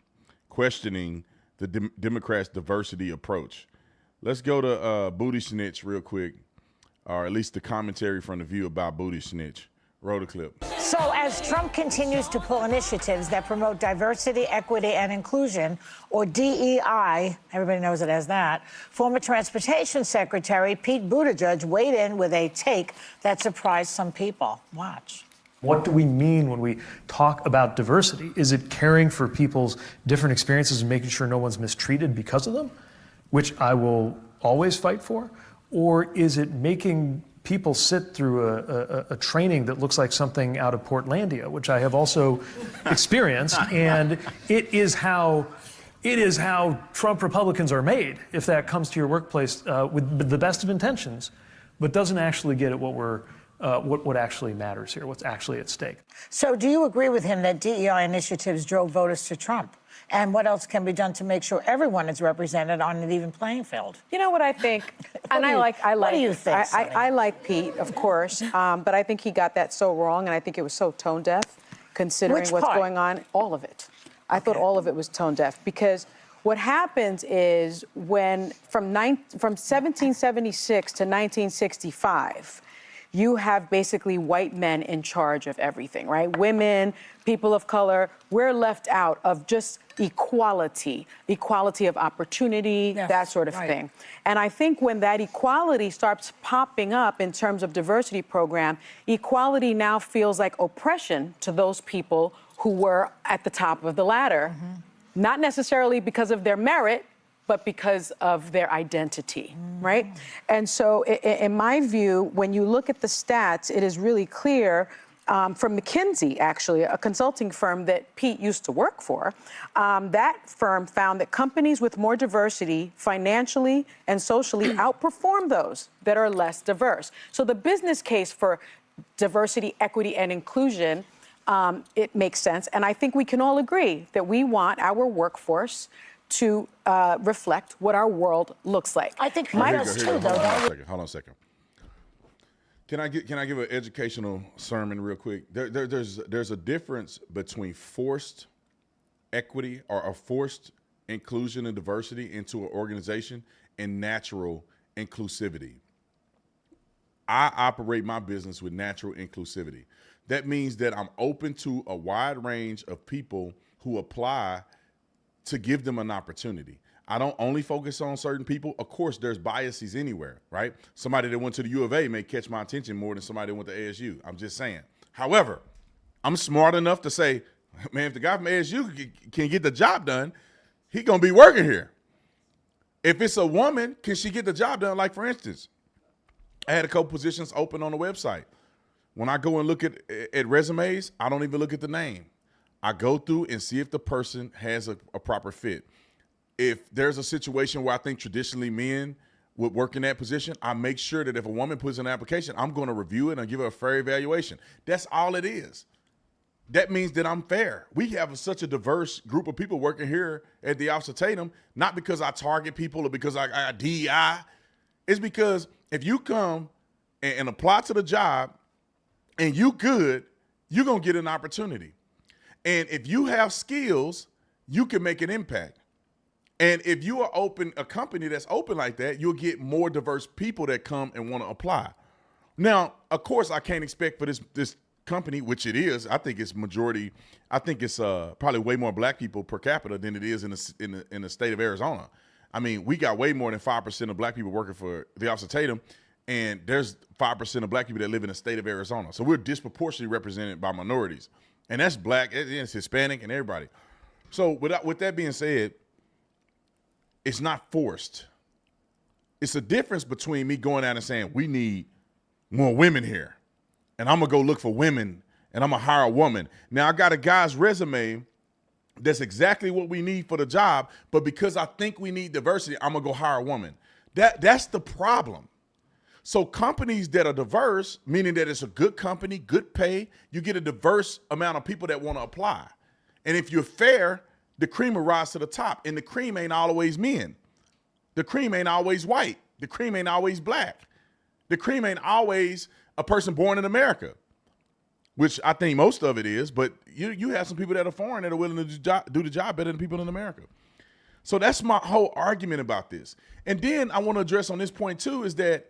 questioning the Democrats' diversity approach. Let's go to Buttigieg real quick, or at least the commentary from The View about Buttigieg. Roll the clip. So as Trump continues to pull initiatives that promote diversity, equity, and inclusion, or DEI, everybody knows it as that, former Transportation Secretary Pete Buttigieg weighed in with a take that surprised some people. Watch. What do we mean when we talk about diversity? Is it caring for people's different experiences and making sure no one's mistreated because of them, which I will always fight for? Or is it making people sit through a training that looks like something out of Portlandia, which I have also experienced, and it is how Trump Republicans are made, if that comes to your workplace with the best of intentions, but doesn't actually get at what actually matters here, what's actually at stake. So do you agree with him that DEI initiatives drove voters to Trump? And what else can be done to make sure everyone is represented on an even playing field? You know what I think, and what do you think, I like Pete, of course, but I think he got that so wrong, and I think it was so tone deaf, considering what's going on. All of it. I thought all of it was tone deaf, because what happens is when from 1776 to 1965. You have basically white men in charge of everything, right? Women, people of color, we're left out of just equality of opportunity, that sort of thing. And I think when that equality starts popping up in terms of diversity program, equality now feels like oppression to those people who were at the top of the ladder, not necessarily because of their merit, but because of their identity, right? And so in my view, when you look at the stats, it is really clear from McKinsey, actually, a consulting firm that Pete used to work for, that firm found that companies with more diversity financially and socially outperform those that are less diverse. So the business case for diversity, equity, and inclusion, it makes sense. And I think we can all agree that we want our workforce to reflect what our world looks like. I think he does too, though. Hold on a second. Can I give an educational sermon real quick? There's a difference between forced equity or a forced inclusion and diversity into an organization and natural inclusivity. I operate my business with natural inclusivity. That means that I'm open to a wide range of people who apply to give them an opportunity. I don't only focus on certain people. Of course, there's biases anywhere, right? Somebody that went to the U of A may catch my attention more than somebody that went to ASU. I'm just saying. However, I'm smart enough to say, man, if the guy from ASU can get the job done, he gonna be working here. If it's a woman, can she get the job done? Like, for instance, I had a couple positions open on the website. When I go and look at resumes, I don't even look at the name. I go through and see if the person has a proper fit. If there's a situation where I think traditionally men would work in that position, I make sure that if a woman puts in an application, I'm going to review it and give her a fair evaluation. That's all it is. That means that I'm fair. We have such a diverse group of people working here at the Office of Tatum, not because I target people or because I got DEI. It's because if you come and apply to the job and you good, you're going to get an opportunity. And if you have skills, you can make an impact. And if you are a company that's open like that, you'll get more diverse people that come and want to apply. Now, of course, I can't expect for this company, which it is. I think it's majority. I think it's probably way more black people per capita than it is in the state of Arizona. I mean, we got way more than 5% of black people working for the Office of Tatum, and there's 5% of black people that live in the state of Arizona. So we're disproportionately represented by minorities, and that's black, it's Hispanic, and everybody. So with that being said, it's not forced. It's a difference between me going out and saying, we need more women here. And I'm going to go look for women and I'm going to hire a woman. Now, I got a guy's resume that's exactly what we need for the job. But because I think we need diversity, I'm going to go hire a woman. That's the problem. So companies that are diverse, meaning that it's a good company, good pay, you get a diverse amount of people that want to apply. And if you're fair, the cream will rise to the top. And the cream ain't always men. The cream ain't always white. The cream ain't always black. The cream ain't always a person born in America, which I think most of it is. But you have some people that are foreign that are willing to do the job better than people in America. So that's my whole argument about this. And then I want to address on this point too is that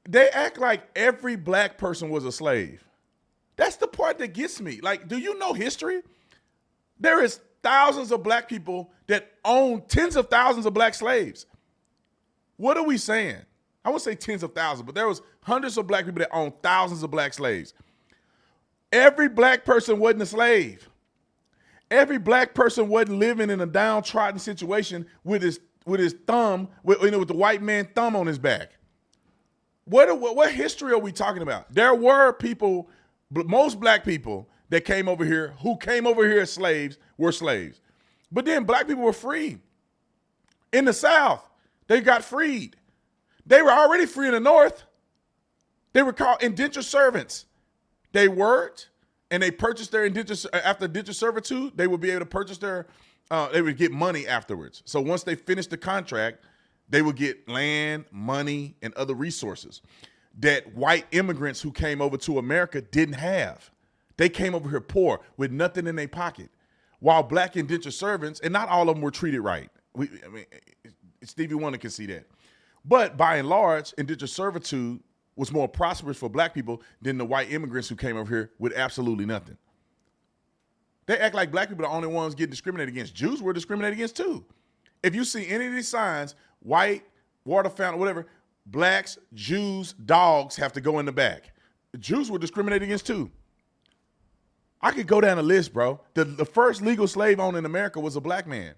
they act like every black person was a slave. That's the part that gets me. Like, do you know history? There is thousands of black people that own tens of thousands of black slaves. What are we saying? I won't say tens of thousands, but there was hundreds of black people that owned thousands of black slaves. Every black person wasn't a slave. Every black person wasn't living in a downtrodden situation with his thumb, with the white man thumb on his back. What history are we talking about? There were people, most black people that came over here, who came over here as slaves, were slaves. But then black people were free. In the South, they got freed. They were already free in the North. They were called indentured servants. They worked and they purchased their indentured, after indentured servitude, they would be able to purchase they would get money afterwards. So once they finished the contract, they would get land, money, and other resources that white immigrants who came over to America didn't have. They came over here poor with nothing in their pocket, while black indentured servants, and not all of them were treated right. Stevie Wonder can see that. But by and large, indentured servitude was more prosperous for black people than the white immigrants who came over here with absolutely nothing. They act like black people are the only ones getting discriminated against. Jews were discriminated against too. If you see any of these signs, white, water fountain, whatever, blacks, Jews, dogs have to go in the back. The Jews were discriminated against too. I could go down the list, bro. The first legal slave owned in America was a black man.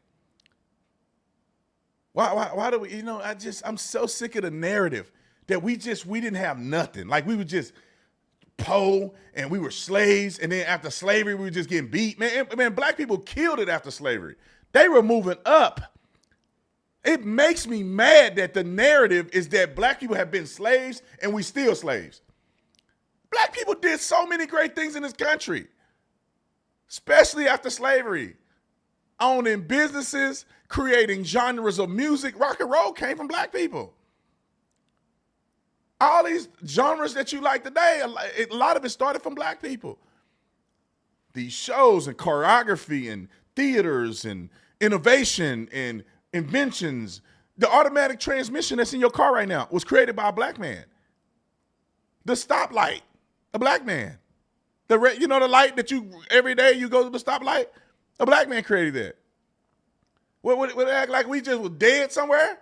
Why do we, I'm so sick of the narrative that we didn't have nothing. Like we were just poor and we were slaves. And then after slavery, we were just getting beat. Man, black people killed it after slavery. They were moving up. It makes me mad that the narrative is that black people have been slaves and we still slaves. Black people did so many great things in this country, especially after slavery. Owning businesses, creating genres of music. Rock and roll came from black people. All these genres that you like today, a lot of it started from black people. These shows and choreography and theaters and innovation and inventions. The automatic transmission that's in your car right now was created by a black man. The stoplight, a black man. The light that you, every day you go to the stoplight, a black man created that. Would it act like we just was dead somewhere?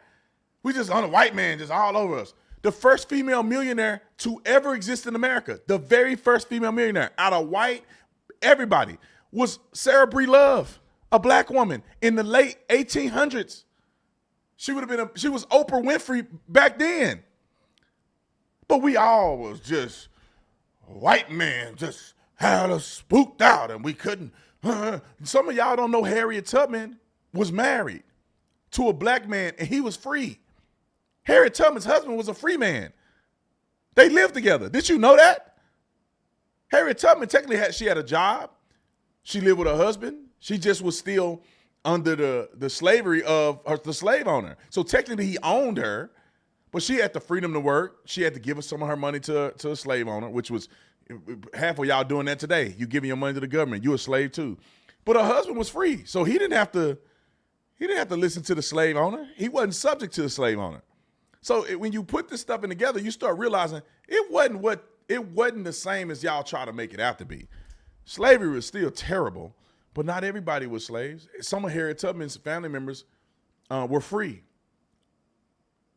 We just on a white man just all over us. The first female millionaire to ever exist in America, the very first female millionaire out of white, everybody, was Sarah Bree Love, a black woman in the late 1800s. She was Oprah Winfrey back then. But we all was just white man, just had us spooked out and we couldn't. Some of y'all don't know Harriet Tubman was married to a black man and he was free. Harriet Tubman's husband was a free man. They lived together. Did you know that? Harriet Tubman technically she had a job. She lived with her husband. She just was still under the slavery of the slave owner. So technically he owned her, but she had the freedom to work. She had to give some of her money to a slave owner, which was half of y'all doing that today. You giving your money to the government. You a slave too. But her husband was free. So he didn't have to listen to the slave owner. He wasn't subject to the slave owner. So when you put this stuff in together, you start realizing it wasn't the same as y'all try to make it out to be. Slavery was still terrible, but not everybody was slaves. Some of Harriet Tubman's family members were free.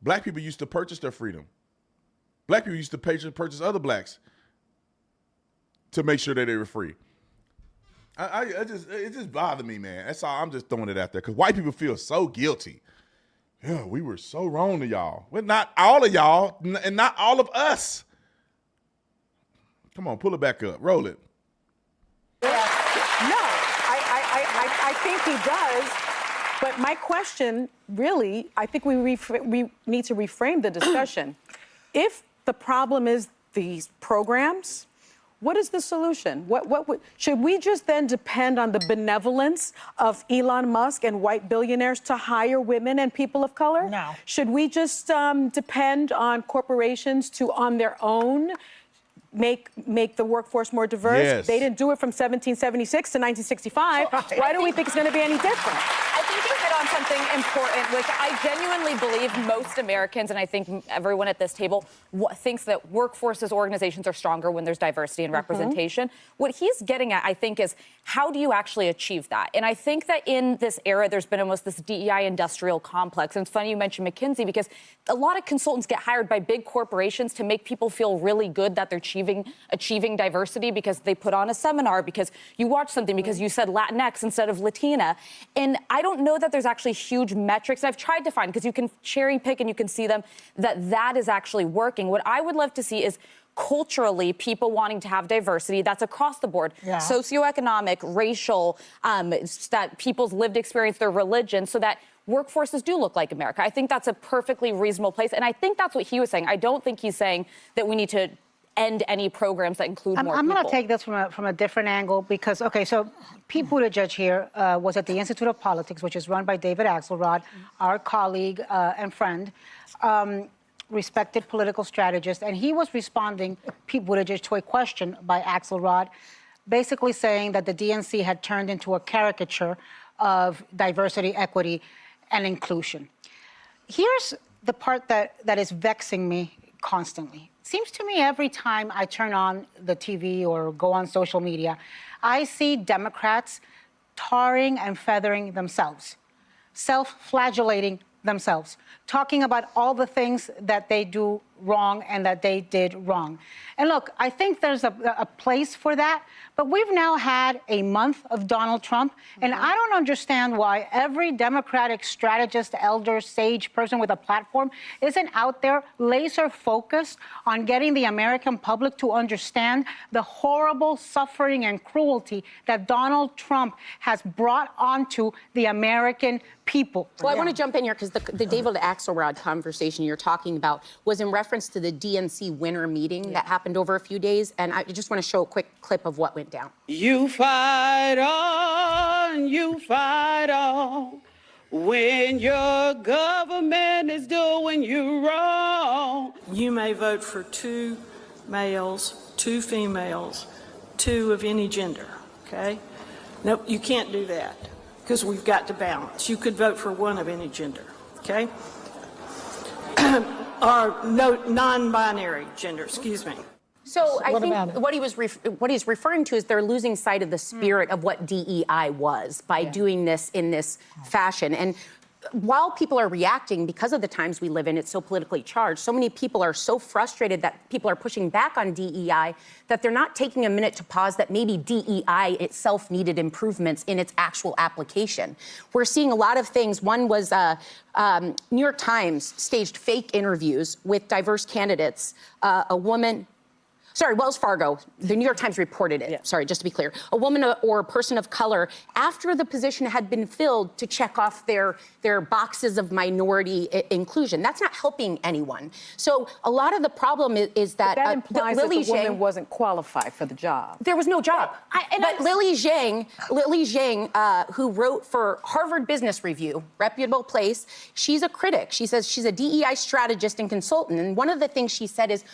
Black people used to purchase their freedom. Black people used to purchase other blacks to make sure that they were free. It just bothered me, man. That's all. I'm just throwing it out there because white people feel so guilty. Yeah, we were so wrong to y'all. Well, not all of y'all, and not all of us. Come on, pull it back up. Roll it. No, I think he does. But my question, really, I think we need to reframe the discussion. If the problem is these programs, what is the solution? Should we just then depend on the benevolence of Elon Musk and white billionaires to hire women and people of color? No. Should we just depend on corporations to, on their own, make the workforce more diverse? Yes. They didn't do it from 1776 to 1965. Why do we think it's going to be any different? I think you hit on something important, which I genuinely believe most Americans, and I think everyone at this table, thinks that workforces, organizations are stronger when there's diversity and representation. What he's getting at, I think, is how do you actually achieve that? And I think that in this era, there's been almost this DEI industrial complex. And it's funny you mentioned McKinsey because a lot of consultants get hired by big corporations to make people feel really good that they're achieving diversity because they put on a seminar, because you watch something, because you said Latinx instead of Latina. And I don't know that there's actually huge metrics I've tried to find, because you can cherry pick and you can see them, that is actually working. What I would love to see is culturally people wanting to have diversity that's across the board, socioeconomic, racial, that people's lived experience, their religion, so that workforces do look like America. I think that's a perfectly reasonable place. And I think that's what he was saying. I don't think he's saying that we need to end any programs that include more I'm people. going to take this from a different angle because, okay, so Pete Buttigieg here was at the Institute of Politics, which is run by David Axelrod, our colleague and friend, respected political strategist, and he was responding, Pete Buttigieg, to a question by Axelrod, basically saying that the DNC had turned into a caricature of diversity, equity, and inclusion. Here's the part that is vexing me constantly. Seems to me every time I turn on the TV or go on social media, I see Democrats tarring and feathering themselves, self-flagellating themselves, talking about all the things that they do wrong and that they did wrong. And look, I think there's a place for that, but we've now had a month of Donald Trump, and I don't understand why every Democratic strategist, elder, sage person with a platform isn't out there laser focused on getting the American public to understand the horrible suffering and cruelty that Donald Trump has brought onto the American people. Well, I want to jump in here because the David Axelrod conversation you're talking about was in reference to the DNC winter meeting that happened over a few days, and I just want to show a quick clip of what went down. You fight on, when your government is doing you wrong. you may vote for 2 males, 2 females, 2 of any gender, okay? Nope, you can't do that because we've got to balance. You could vote for 1 of any gender, okay? Or no, non-binary gender, excuse me. So I think what he's referring to is they're losing sight of the spirit of what DEI was by doing this in this fashion. And while people are reacting because of the times we live in, it's so politically charged, so many people are so frustrated that people are pushing back on DEI that they're not taking a minute to pause that maybe DEI itself needed improvements in its actual application. We're seeing a lot of things. One was New York Times staged fake interviews with diverse candidates. Wells Fargo, the New York Times reported it. Sorry, just to be clear. A woman or a person of color, after the position had been filled, to check off their boxes of minority inclusion. That's not helping anyone. So a lot of the problem is that, that implies that the Lily woman Zhang wasn't qualified for the job. There was no job. But Lily Zhang, who wrote for Harvard Business Review, reputable place, she's a critic. She says she's a DEI strategist and consultant. And one of the things she said is,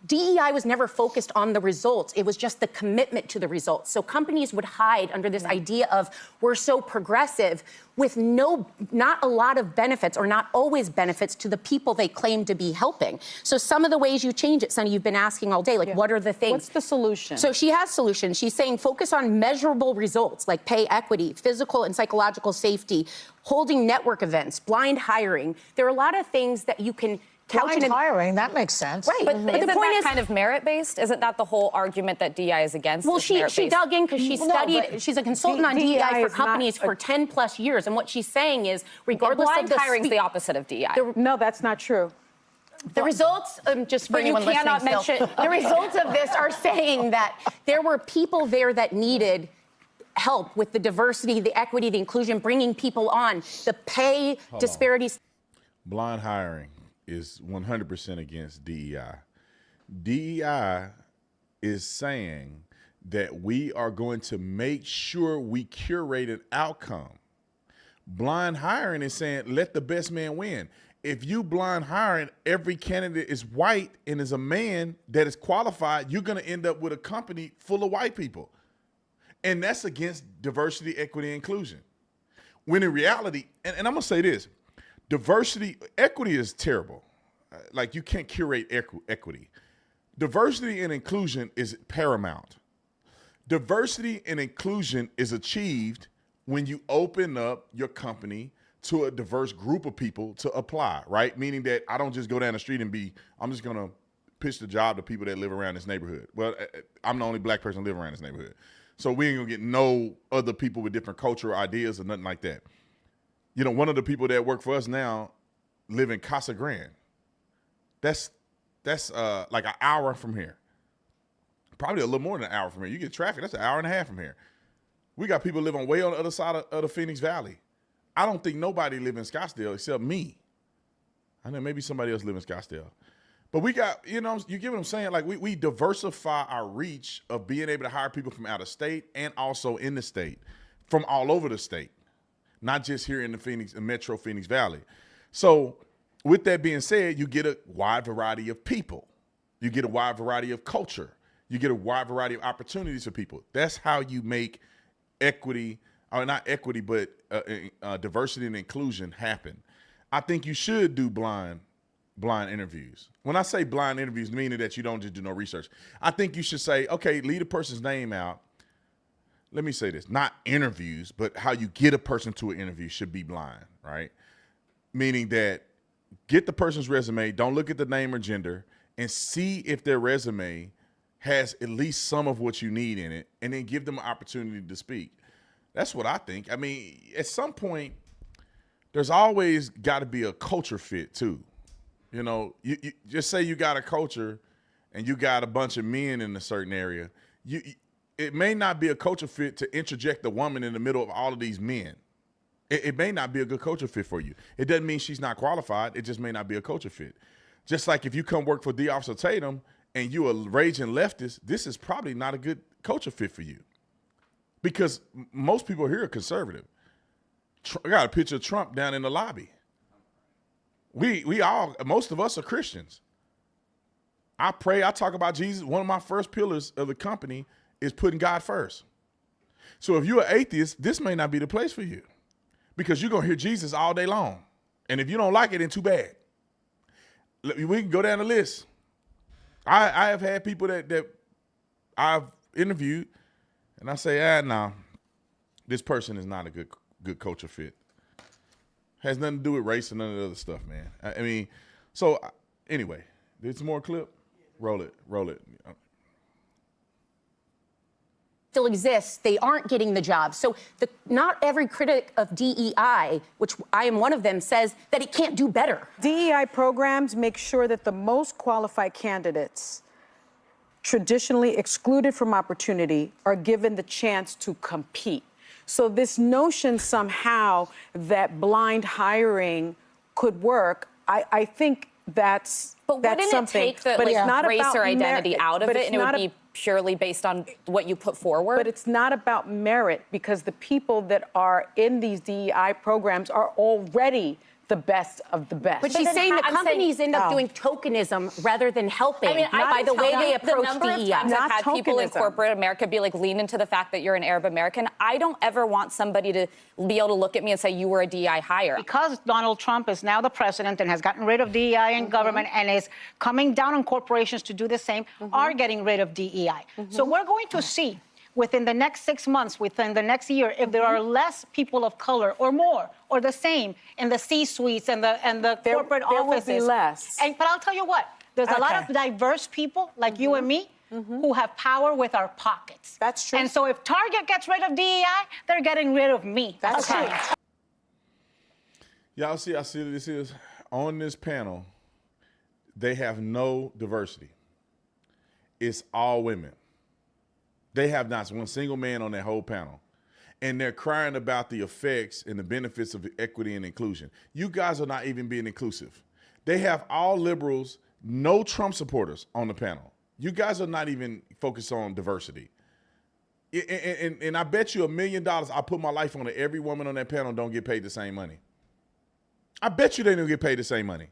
DEI was never focused on the results. It was just the commitment to the results. So companies would hide under this idea of we're so progressive with not a lot of benefits or not always benefits to the people they claim to be helping. So some of the ways you change it, Sonny, you've been asking all day, like what are the things? What's the solution? So she has solutions. She's saying focus on measurable results like pay equity, physical and psychological safety, holding network events, blind hiring. There are a lot of things that you can Blind hiring, that makes sense. Right. But the point is kind of merit-based? Isn't that the whole argument that DEI is against? Well, she dug in because she studied, she's a consultant on DEI for companies for 10 plus years. And what she's saying is, regardless of the hiring is the opposite of DEI. No, that's not true. The results, just for anyone listening still, the results of this are saying that there were people there that needed help with the diversity, the equity, the inclusion, bringing people on, the pay disparities. Blind hiring is 100% against DEI. DEI is saying that we are going to make sure we curate an outcome. Blind hiring is saying, let the best man win. If you blind hiring, every candidate is white and is a man that is qualified, you're going to end up with a company full of white people. And that's against diversity, equity, and inclusion. When in reality, and I'm going to say this, equity is terrible. Like, you can't curate equity. Diversity and inclusion is paramount. Diversity and inclusion is achieved when you open up your company to a diverse group of people to apply, right? Meaning that I don't just go down the street and I'm just going to pitch the job to people that live around this neighborhood. Well, I'm the only black person living around this neighborhood. So we ain't going to get no other people with different cultural ideas or nothing like that. You know, one of the people that work for us now live in Casa Grande. That's like an hour from here. Probably a little more than an hour from here. You get traffic, that's an hour and a half from here. We got people living way on the other side of the Phoenix Valley. I don't think nobody live in Scottsdale except me. I know maybe somebody else live in Scottsdale. But we got, you get what I'm saying? Like, we diversify our reach of being able to hire people from out of state and also in the state, from all over the state, not just here in the Metro Phoenix Valley. So with that being said, you get a wide variety of people. You get a wide variety of culture. You get a wide variety of opportunities for people. That's how you make equity, or not equity, but diversity and inclusion happen. I think you should do blind interviews. When I say blind interviews, meaning that you don't just do no research. I think you should say, okay, leave a person's name out. Let me say this, not interviews, but how you get a person to an interview should be blind, right? Meaning that get the person's resume, don't look at the name or gender, and see if their resume has at least some of what you need in it, and then give them an opportunity to speak. That's what I think. I mean, at some point, there's always got to be a culture fit too. You know, you just say you got a culture and you got a bunch of men in a certain area. It may not be a culture fit to interject the woman in the middle of all of these men. It may not be a good culture fit for you. It doesn't mean she's not qualified. It just may not be a culture fit. Just like if you come work for D. Officer Tatum and you a raging leftist, this is probably not a good culture fit for you. Because most people here are conservative. I got a picture of Trump down in the lobby. Most of us are Christians. I pray, I talk about Jesus. One of my first pillars of the company is putting God first. So if you're an atheist, this may not be the place for you because you're going to hear Jesus all day long. And if you don't like it, then too bad. We can go down the list. I have had people that I've interviewed, and I say, no, this person is not a good culture fit. Has nothing to do with race and none of the other stuff, man. I mean, so anyway, there's more clip. Roll it. Still exists, they aren't getting the job. So not every critic of DEI, which I am one of them, says that it can't do better. DEI programs make sure that the most qualified candidates, traditionally excluded from opportunity, are given the chance to compete. So this notion somehow that blind hiring could work, I think that's wouldn't something. it take the but it's not race about or identity out of but it, it's and it would not be purely based on what you put forward? But it's not about merit because the people that are in these DEI programs are already the best of the best. But she's saying that companies end up doing tokenism rather than helping by the way they approach the number of DEI. times I've had people in tokenism. corporate America be like, lean into the fact that you're an Arab American. I don't ever want somebody to be able to look at me and say you were a DEI hire. Because Donald Trump is now the president and has gotten rid of DEI in government and is coming down on corporations to do the same, are getting rid of DEI. So we're going to see within the next 6 months, within the next year, if there are less people of color or more or the same in the C-suites and the corporate offices. There will be less. But I'll tell you what, there's a lot of diverse people like you and me who have power with our pockets. That's true. And so if Target gets rid of DEI, they're getting rid of me. That's true. Y'all see, I see this is on this panel, they have no diversity. It's all women. They have not one single man on that whole panel. And they're crying about the effects and the benefits of equity and inclusion. You guys are not even being inclusive. They have all liberals, no Trump supporters on the panel. You guys are not even focused on diversity. And I bet you $1 million, I put my life on it, every woman on that panel don't get paid the same money. I bet you they don't get paid the same money.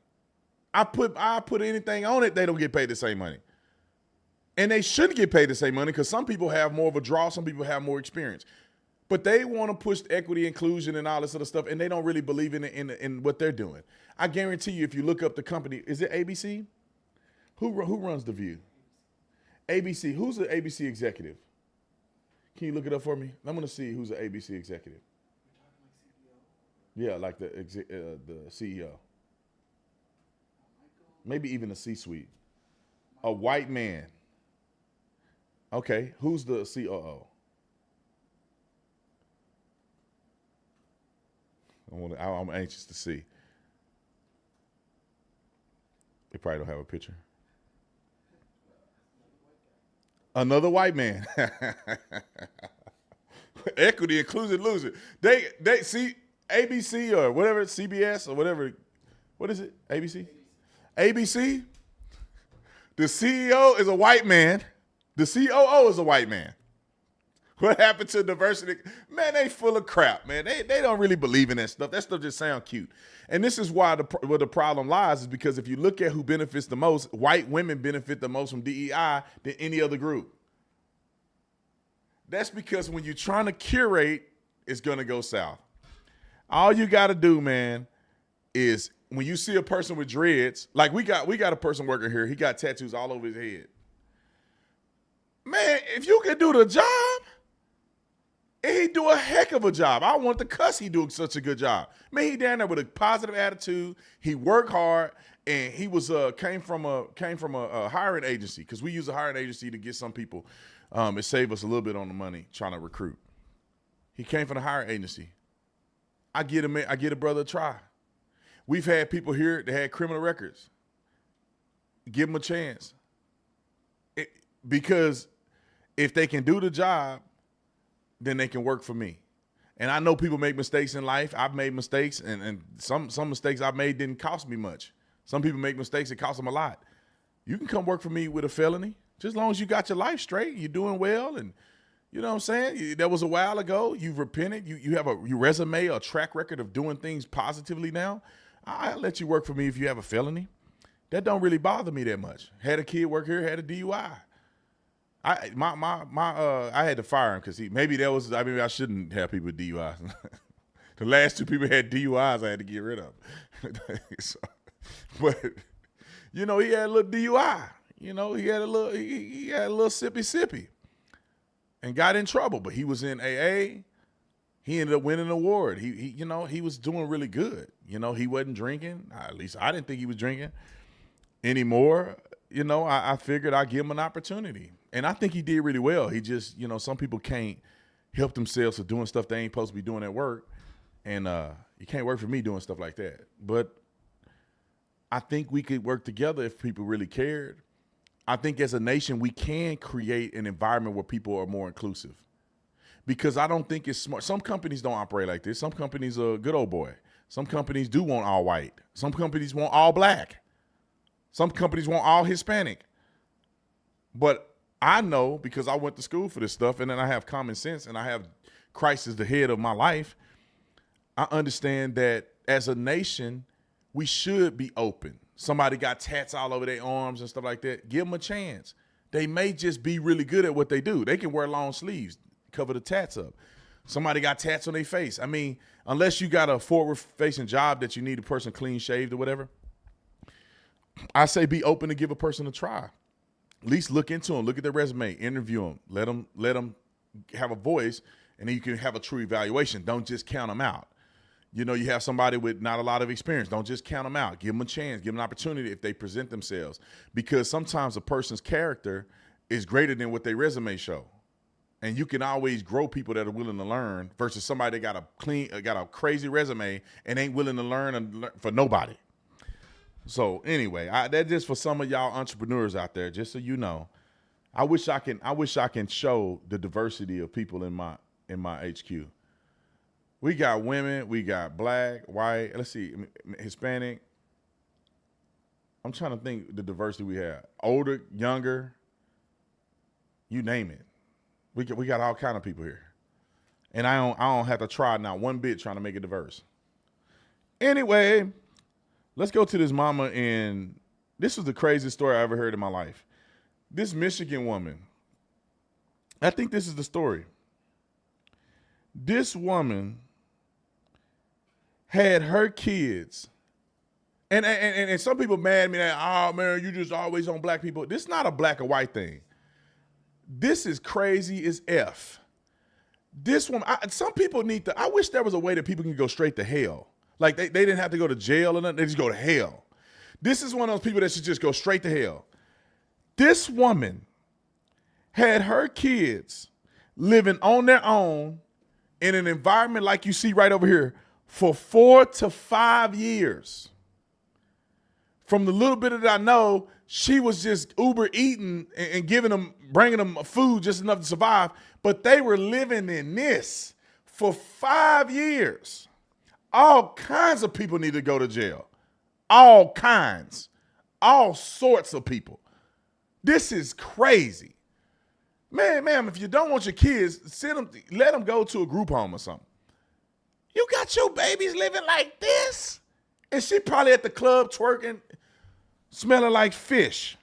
I put anything on it, they don't get paid the same money. And they shouldn't get paid the same money because some people have more of a draw, some people have more experience. But they want to push equity, inclusion, and all this other stuff, and they don't really believe in what they're doing. I guarantee you, if you look up the company, is it ABC? Who runs The View? ABC. Who's the ABC executive? Can you look it up for me? I'm going to see who's the ABC executive. Yeah, like the CEO. Maybe even the C-suite. A white man. Okay, who's the COO? I'm anxious to see. They probably don't have a picture. Another white man. Equity, inclusion, losing. They see ABC or whatever, CBS or whatever. What is it? ABC? ABC. The CEO is a white man. The COO is a white man. What happened to diversity? Man, they full of crap, man. They don't really believe in that stuff. That stuff just sounds cute. And this is why where the problem lies is because if you look at who benefits the most, white women benefit the most from DEI than any other group. That's because when you're trying to curate, it's going to go south. All you got to do, man, is when you see a person with dreads, like we got a person working here. He got tattoos all over his head. Man, if you can do the job, and he do a heck of a job. I want to cuss he doing such a good job. Man, he down there with a positive attitude. He worked hard, and he was came from a hiring agency because we use a hiring agency to get some people. It saved us a little bit on the money trying to recruit. He came from the hiring agency. I get a brother a try. We've had people here that had criminal records. Give them a chance. Because if they can do the job, then they can work for me. And I know people make mistakes in life. I've made mistakes, and some mistakes I've made didn't cost me much. Some people make mistakes that cost them a lot. You can come work for me with a felony, just as long as you got your life straight, you're doing well, and you know what I'm saying? That was a while ago. You've repented. You have your resume, a track record of doing things positively now. I'll let you work for me if you have a felony. That don't really bother me that much. Had a kid work here, had a DUI. I had to fire him because I shouldn't have people with DUIs. The last 2 people had DUIs I had to get rid of. So, but, he had a little DUI. He had a little sippy and got in trouble. But he was in AA. He ended up winning an award. He was doing really good. He wasn't drinking. At least I didn't think he was drinking anymore. I figured I'd give him an opportunity. And I think he did really well. He just, some people can't help themselves for doing stuff they ain't supposed to be doing at work. And you can't work for me doing stuff like that. But I think we could work together if people really cared. I think as a nation, we can create an environment where people are more inclusive. Because I don't think it's smart. Some companies don't operate like this. Some companies are good old boy. Some companies do want all white. Some companies want all black. Some companies want all Hispanic. But I know, because I went to school for this stuff, and then I have common sense, and I have Christ as the head of my life. I understand that as a nation, we should be open. Somebody got tats all over their arms and stuff like that. Give them a chance. They may just be really good at what they do. They can wear long sleeves, cover the tats up. Somebody got tats on their face. I mean, unless you got a forward-facing job that you need a person clean-shaved or whatever, I say be open to give a person a try. At least look into them, look at their resume, interview them, let them have a voice, and then you can have a true evaluation. Don't just count them out. You have somebody with not a lot of experience. Don't just count them out. Give them a chance. Give them an opportunity if they present themselves. Because sometimes a person's character is greater than what their resume show. And you can always grow people that are willing to learn versus somebody that got a crazy resume and ain't willing to learn for nobody. So anyway, that's just for some of y'all entrepreneurs out there, just so you know. I wish I can show the diversity of people in my HQ. We got women, we got black, white, let's see, Hispanic. I'm trying to think the diversity we have. Older, younger, you name it. We got all kind of people here. And I don't have to try not one bit trying to make it diverse. Anyway, let's go to this mama, and this was the craziest story I ever heard in my life. This Michigan woman, I think this is the story. This woman had her kids, and some people mad at me that, oh man, you just always on black people. This is not a black or white thing. This is crazy as F. This woman, some people need to, I wish there was a way that people can go straight to hell. Like they didn't have to go to jail or nothing, they just go to hell. This is one of those people that should just go straight to hell. This woman had her kids living on their own in an environment like you see right over here for 4 to 5 years. From the little bit that I know, she was just Uber eating and bringing them food just enough to survive. But they were living in this for 5 years. All kinds of people need to go to jail. All kinds. All sorts of people. This is crazy. Ma'am, if you don't want your kids, let them go to a group home or something. You got your babies living like this? And she probably at the club twerking, smelling like fish.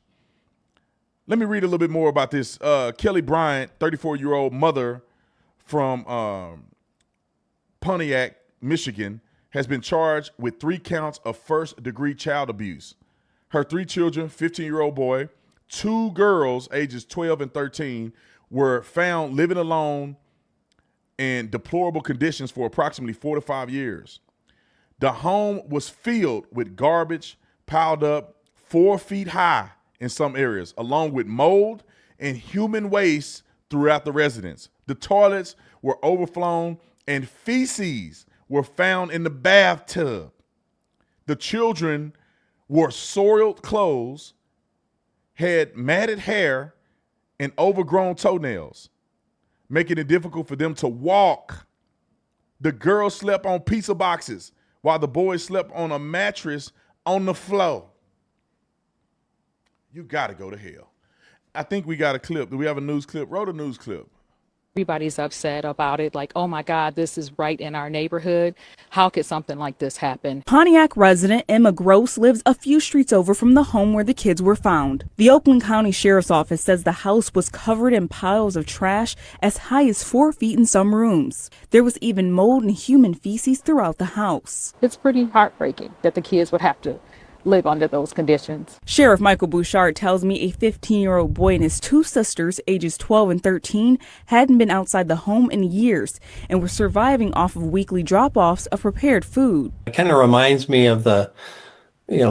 Let me read a little bit more about this. Kelly Bryant, 34-year-old mother from Pontiac, Michigan, has been charged with 3 counts of first-degree child abuse. Her 3 children, 15-year-old boy, 2 girls, ages 12 and 13, were found living alone in deplorable conditions for approximately 4 to 5 years. The home was filled with garbage piled up 4 feet high in some areas, along with mold and human waste throughout the residence. The toilets were overflown and feces were found in the bathtub. The children wore soiled clothes, had matted hair, and overgrown toenails, making it difficult for them to walk. The girls slept on pizza boxes while the boys slept on a mattress on the floor. You got to go to hell. I think we got a clip. Do we have a news clip? Roll the news clip. Everybody's upset about it, like, oh my God, this is right in our neighborhood. How could something like this happen? Pontiac resident Emma Gross lives a few streets over from the home where the kids were found. The Oakland County Sheriff's Office says the house was covered in piles of trash as high as 4 feet in some rooms. There was even mold and human feces throughout the house. It's pretty heartbreaking that the kids would have to live under those conditions. Sheriff Michael Bouchard tells me a 15-year-old boy and his 2 sisters, ages 12 and 13, hadn't been outside the home in years and were surviving off of weekly drop-offs of prepared food. It kind of reminds me of the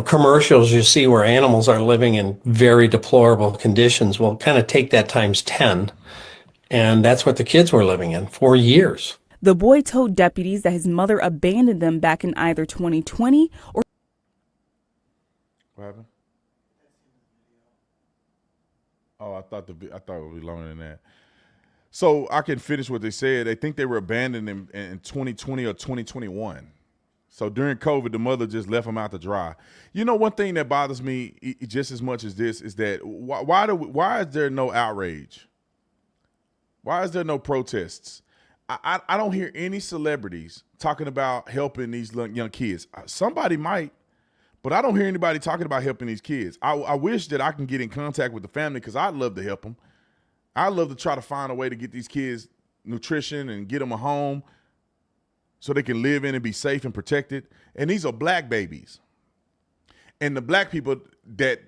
commercials you see where animals are living in very deplorable conditions. Well, kind of take that times 10, and that's what the kids were living in for years. The boy told deputies that his mother abandoned them back in either 2020 or... What happened? Oh, I thought it would be longer than that. So I can finish what they said. They think they were abandoned in 2020 or 2021. So during COVID, the mother just left them out to dry. You know, one thing that bothers me just as much as this is that why is there no outrage? Why is there no protests? I don't hear any celebrities talking about helping these young kids. Somebody might. But I don't hear anybody talking about helping these kids. I wish that I can get in contact with the family because I'd love to help them. I'd love to try to find a way to get these kids nutrition and get them a home so they can live in and be safe and protected. And these are black babies. And the black people that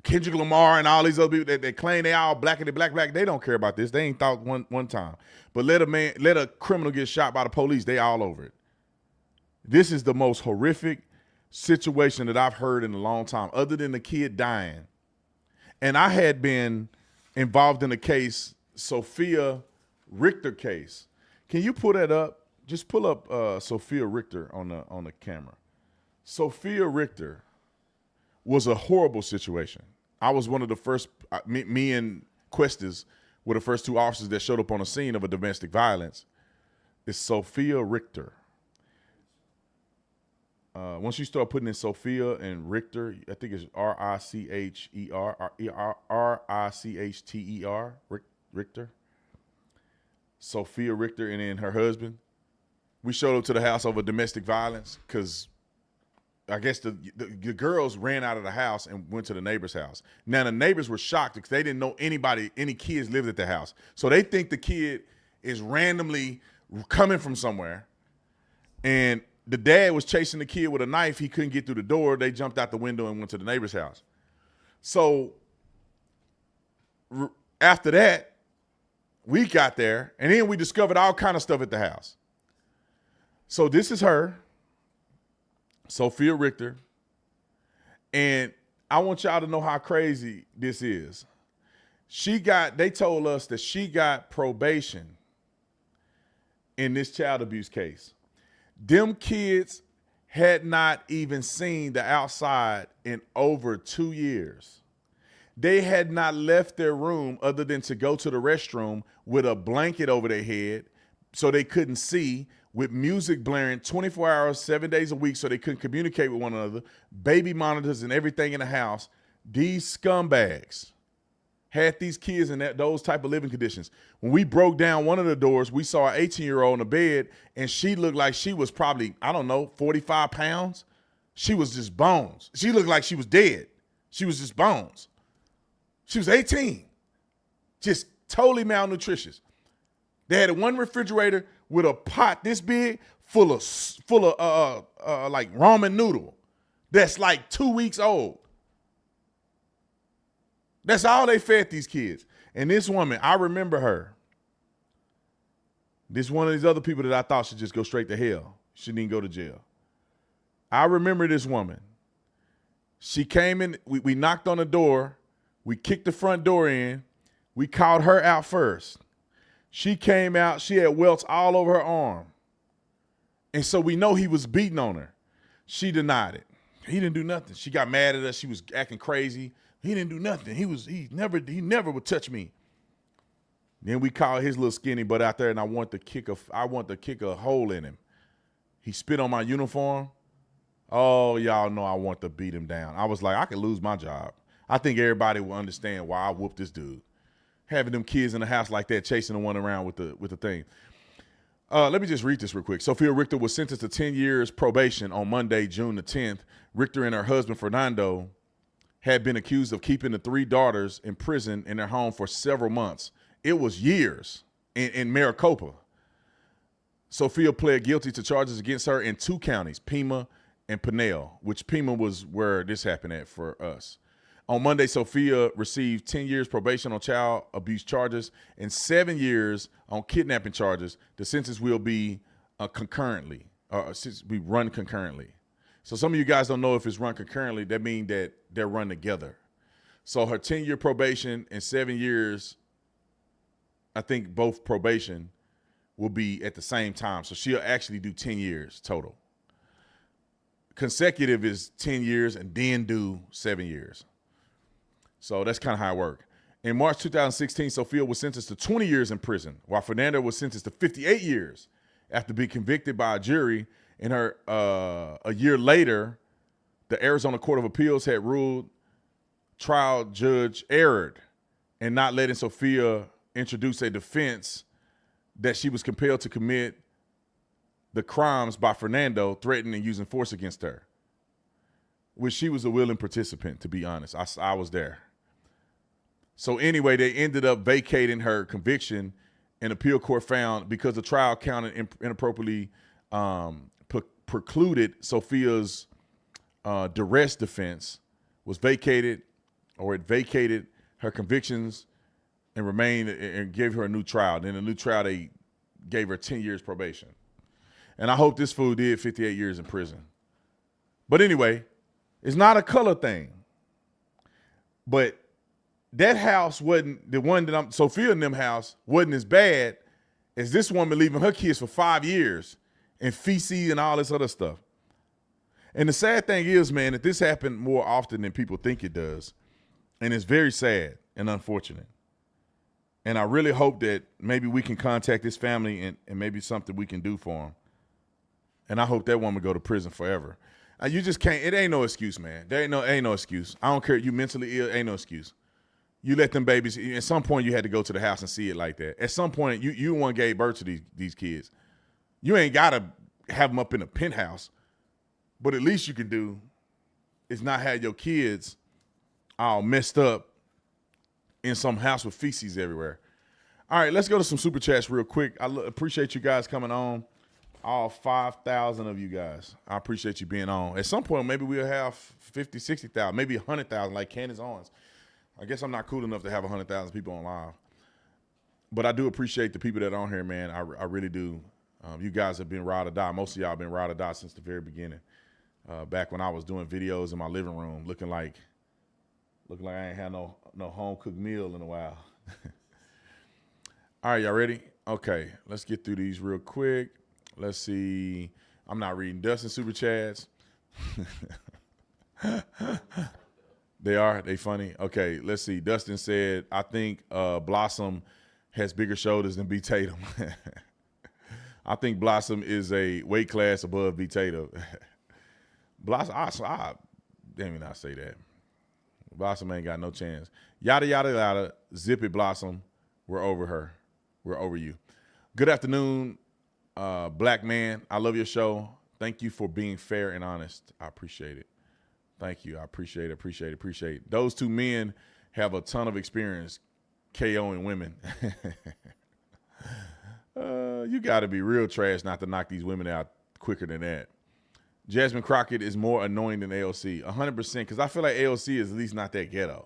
Kendrick Lamar and all these other people that claim they all black and they black, they don't care about this. They ain't thought one time. But let a criminal get shot by the police, they all over it. This is the most horrific situation that I've heard in a long time, other than the kid dying. And I had been involved in a case, Sophia Richter case. Can you pull that up? Just pull up Sophia Richter on the camera. Sophia Richter was a horrible situation. I was one of the first, me and Questas were the first 2 officers that showed up on the scene of a domestic violence. It's Sophia Richter. Once you start putting in Sophia and Richter, I think it's R-I-C-H-T-E-R, Richter. Sophia Richter and then her husband. We showed up to the house over domestic violence because I guess the girls ran out of the house and went to the neighbor's house. Now, the neighbors were shocked because they didn't know any kids lived at the house. So they think the kid is randomly coming from somewhere. And the dad was chasing the kid with a knife. He couldn't get through the door. They jumped out the window and went to the neighbor's house. So after that, we got there, and then we discovered all kind of stuff at the house. So this is her, Sophia Richter, and I want y'all to know how crazy this is. They told us that she got probation in this child abuse case. Them kids had not even seen the outside in over 2 years. They had not left their room other than to go to the restroom with a blanket over their head so they couldn't see, with music blaring 24 hours, 7 days a week so they couldn't communicate with one another, baby monitors and everything in the house. These scumbags had these kids in those type of living conditions. When we broke down one of the doors, we saw an 18-year-old in the bed, and she looked like she was probably, 45 pounds. She was just bones. She looked like she was dead. She was just bones. She was 18, just totally malnutritious. They had one refrigerator with a pot this big full of like ramen noodle that's like 2 weeks old. That's all they fed these kids. And this woman, I remember her. This one of these other people that I thought should just go straight to hell. Shouldn't even go to jail. I remember this woman. She came in, we knocked on the door. We kicked the front door in. We called her out first. She came out. She had welts all over her arm. And so we know he was beating on her. She denied it. He didn't do nothing. She got mad at us. She was acting crazy. He didn't do nothing. He never would touch me. Then we called his little skinny butt out there, and I want to kick a hole in him. He spit on my uniform. Oh, y'all know I want to beat him down. I was like, I could lose my job. I think everybody will understand why I whooped this dude. having them kids in the house like that, chasing the one around with the thing. Let me just read this real quick. Sophia Richter was sentenced to 10 years probation on Monday, June the 10th. Richter and her husband, Fernando, had been accused of keeping the 3 daughters in prison in their home for several months. It was years in Maricopa. Sophia pled guilty to charges against her in 2 counties, Pima and Pinal, which Pima was where this happened at for us. On Monday, Sophia received 10 years probation on child abuse charges and 7 years on kidnapping charges. The sentence will be concurrently, we run concurrently. So some of you guys don't know if it's run concurrently. That means that they're run together. So her 10-year probation and 7 years, I think both probation will be at the same time. So she'll actually do 10 years total. Consecutive is 10 years and then do 7 years. So that's kind of how it worked. In March 2016, Sophia was sentenced to 20 years in prison, while Fernando was sentenced to 58 years after being convicted by a jury. In her a year later, the Arizona Court of Appeals had ruled trial judge erred in not letting Sophia introduce a defense that she was compelled to commit the crimes by Fernando, threatening and using force against her, which she was a willing participant, to be honest. I was there. So anyway, they ended up vacating her conviction, and appeal court found because the trial counted inappropriately precluded Sophia's duress defense was vacated, or it vacated her convictions and remained and gave her a new trial. Then a new trial, they gave her 10 years probation. And I hope this fool did 58 years in prison. But anyway, it's not a color thing. But that house wasn't, the one that Sophia and them house wasn't as bad as this woman leaving her kids for 5 years and feces and all this other stuff. And the sad thing is, man, that this happened more often than people think it does. And it's very sad and unfortunate. And I really hope that maybe we can contact this family and maybe something we can do for them. And I hope that woman go to prison forever. You just can't, it ain't no excuse, man. There ain't no excuse. I don't care if you mentally ill, ain't no excuse. You let them babies, at some point you had to go to the house and see it like that. At some point, you one gave birth to these kids. You ain't got to have them up in a penthouse. But at least you can do is not have your kids all messed up in some house with feces everywhere. All right, let's go to some super chats real quick. I appreciate you guys coming on. All 5,000 of you guys. I appreciate you being on. At some point, maybe we'll have 50, 60,000, maybe 100,000 like Candace Owens. I guess I'm not cool enough to have 100,000 people on live. But I do appreciate the people that are on here, man. I really do. You guys have been ride or die. Most of y'all have been ride or die since the very beginning. Back when I was doing videos in my living room, looking like I ain't had no home cooked meal in a while. All right, y'all ready? Okay, let's get through these real quick. Let's see. I'm not reading Dustin super chats. They funny. Okay, let's see. Dustin said, I think Blossom has bigger shoulders than B. Tatum. I think Blossom is a weight class above B. Tatum. Blossom, I didn't even say that. Blossom ain't got no chance. Yada, yada, yada. Zip it, Blossom. We're over her. We're over you. Good afternoon, black man. I love your show. Thank you for being fair and honest. I appreciate it. Thank you. I appreciate it. Those two men have a ton of experience KOing women. You got to be real trash not to knock these women out quicker than that. Jasmine Crockett is more annoying than AOC, 100%, because I feel like AOC is at least not that ghetto.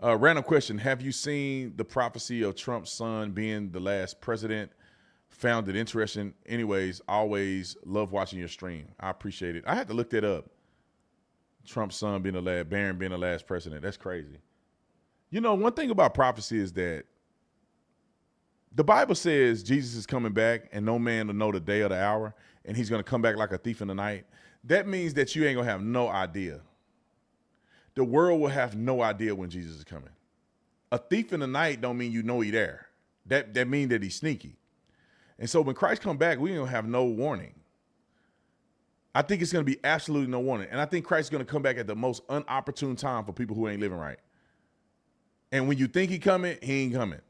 Random question. Have you seen the prophecy of Trump's son being the last president? Found it interesting. Anyways, always love watching your stream. I appreciate it. I had to look that up. Trump's son being the last, Barron being the last president. That's crazy. You know, one thing about prophecy is that the Bible says Jesus is coming back and no man will know the day or the hour, and he's going to come back like a thief in the night. That means that you ain't going to have no idea. The world will have no idea when Jesus is coming. A thief in the night don't mean you know he there. That means that he's sneaky. And so when Christ come back, we ain't going to have no warning. I think it's going to be absolutely no warning. And I think Christ is going to come back at the most unopportune time for people who ain't living right. And when you think he coming, he ain't coming.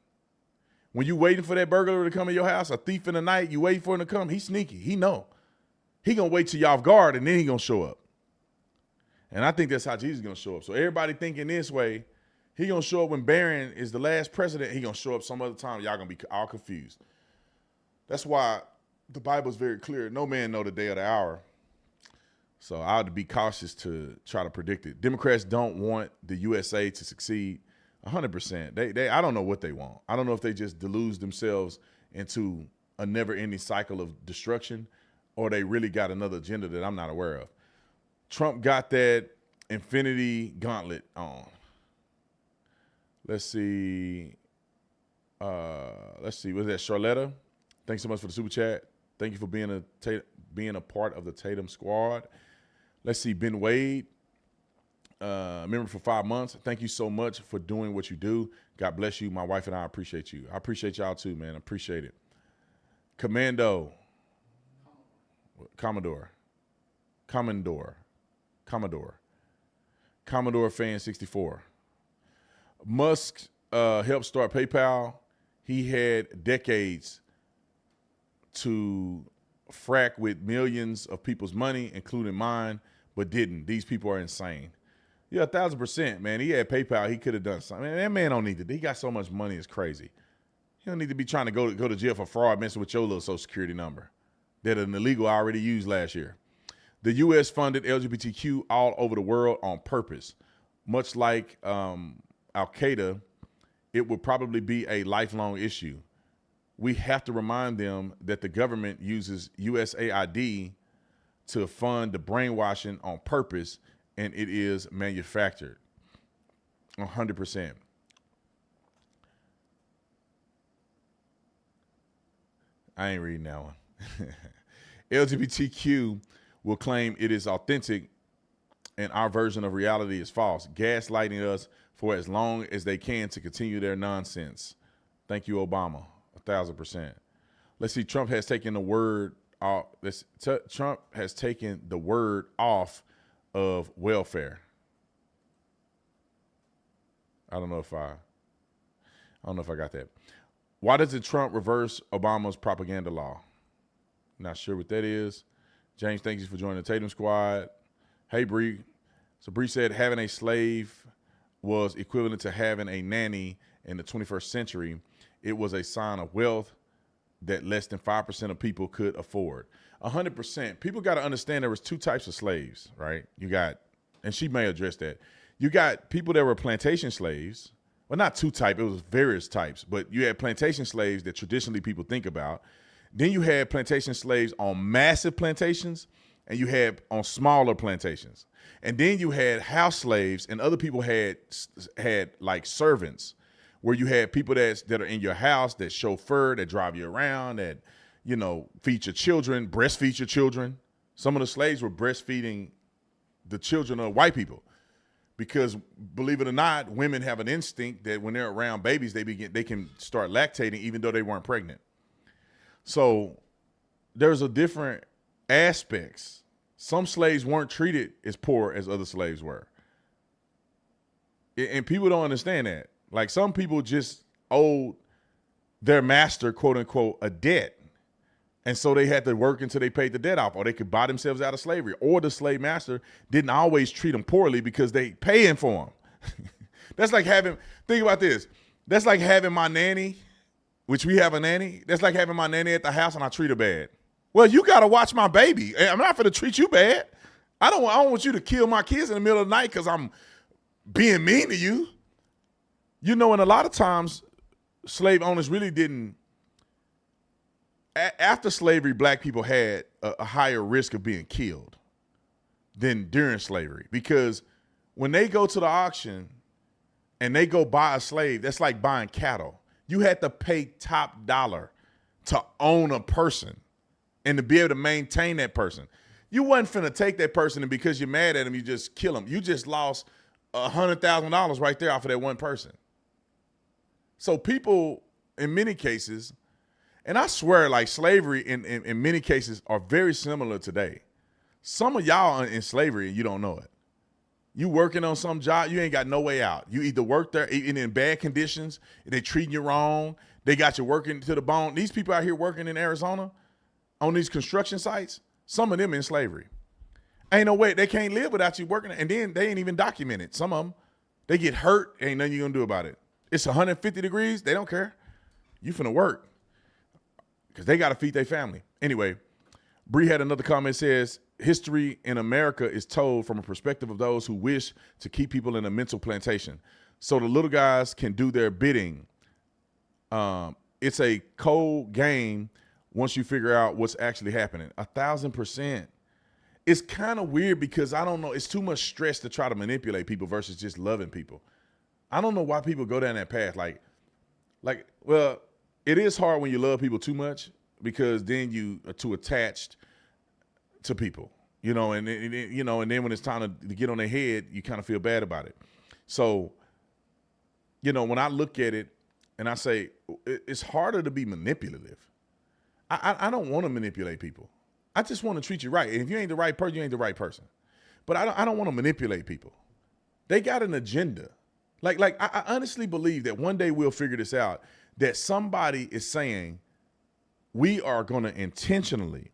When you waiting for that burglar to come in your house, a thief in the night, you waiting for him to come, he's sneaky. He know. He gonna wait till you off guard and then he gonna show up. And I think that's how Jesus is gonna show up. So everybody thinking this way, he gonna show up when Barron is the last president. He gonna show up some other time. Y'all gonna be all confused. That's why the Bible is very clear. No man know the day or the hour. So I ought to be cautious to try to predict it. Democrats don't want the USA to succeed 100%. They I don't know what they want. I don't know if they just delude themselves into a never-ending cycle of destruction, or they really got another agenda that I'm not aware of. Trump got that infinity gauntlet on. Let's see. Was that Charlotta? Thanks so much for the super chat. Thank you for being a part of the Tatum squad. Let's see. Ben Wade, member for 5 months. Thank you so much for doing what you do. God bless you. My wife and I appreciate you. I appreciate y'all too, man. I appreciate it. Commodore fan 64. Musk helped start PayPal. He had decades to frack with millions of people's money, including mine, but didn't. These people are insane. Yeah, 1,000%, man. He had PayPal. He could have done something. Man, that man don't need to. He got so much money. It's crazy. He don't need to be trying to go to jail for fraud, messing with your little Social Security number that an illegal already used last year. The U.S. funded LGBTQ all over the world on purpose. Much like Al-Qaeda, it would probably be a lifelong issue. We have to remind them that the government uses USAID to fund the brainwashing on purpose, and it is manufactured 100%. I ain't reading that one. LGBTQ will claim it is authentic and our version of reality is false, gaslighting us for as long as they can to continue their nonsense. Thank you, Obama. 1,000%. Let's see. Trump has taken the word off. Trump has taken the word off of welfare. I don't know if I got that. Why doesn't Trump reverse Obama's propaganda law? Not sure what that is. James, thank you for joining the Tatum squad. Hey, Bree. So Bree said having a slave was equivalent to having a nanny in the 21st century. It was a sign of wealth that less than 5% of people could afford. 100%. People got to understand there was two types of slaves, right? You got, and she may address that. You got people that were plantation slaves. Well, not two types. It was various types. But you had plantation slaves that traditionally people think about. Then you had plantation slaves on massive plantations, and you had on smaller plantations. And then you had house slaves, and other people had like servants, where you had people that are in your house, that chauffeur, that drive you around, that, you know, feed your children, breastfeed your children. Some of the slaves were breastfeeding the children of white people, because believe it or not, women have an instinct that when they're around babies, they can start lactating even though they weren't pregnant. So there's a different aspects. Some slaves weren't treated as poor as other slaves were. And people don't understand that. Like, some people just owed their master, quote unquote, a debt. And so they had to work until they paid the debt off, or they could buy themselves out of slavery. Or the slave master didn't always treat them poorly because they paying for them. That's like think about this. That's like having my nanny, which we have a nanny. That's like having my nanny at the house and I treat her bad. Well, you got to watch my baby. I'm not going to treat you bad. I don't want you to kill my kids in the middle of the night because I'm being mean to you. You know, and a lot of times slave owners really didn't. After slavery, black people had a higher risk of being killed than during slavery, because when they go to the auction and they go buy a slave, that's like buying cattle. You had to pay top dollar to own a person and to be able to maintain that person. You wasn't finna take that person and because you're mad at him, you just kill him. You just lost $100,000 right there off of that one person. So people, in many cases, and I swear, like, slavery in many cases are very similar today. Some of y'all are in slavery and you don't know it. You working on some job, you ain't got no way out. You either work there even in bad conditions, they treating you wrong, they got you working to the bone. These people out here working in Arizona on these construction sites, some of them in slavery. Ain't no way, they can't live without you working, and then they ain't even documented. Some of them, they get hurt, ain't nothing you gonna do about it. It's 150 degrees, they don't care. You finna work because they gotta feed their family. Anyway, Bree had another comment, says, history in America is told from a perspective of those who wish to keep people in a mental plantation so the little guys can do their bidding. It's a cold game once you figure out what's actually happening. 1,000%. It's kind of weird because I don't know. It's too much stress to try to manipulate people versus just loving people. I don't know why people go down that path. Well, it is hard when you love people too much because then you are too attached to people, and then when it's time to get on their head, you kind of feel bad about it. So, when I look at it and I say it's harder to be manipulative. I don't want to manipulate people. I just want to treat you right. And if you ain't the right person, you ain't the right person. But I don't want to manipulate people. They got an agenda. I honestly believe that one day we'll figure this out, that somebody is saying we are going to intentionally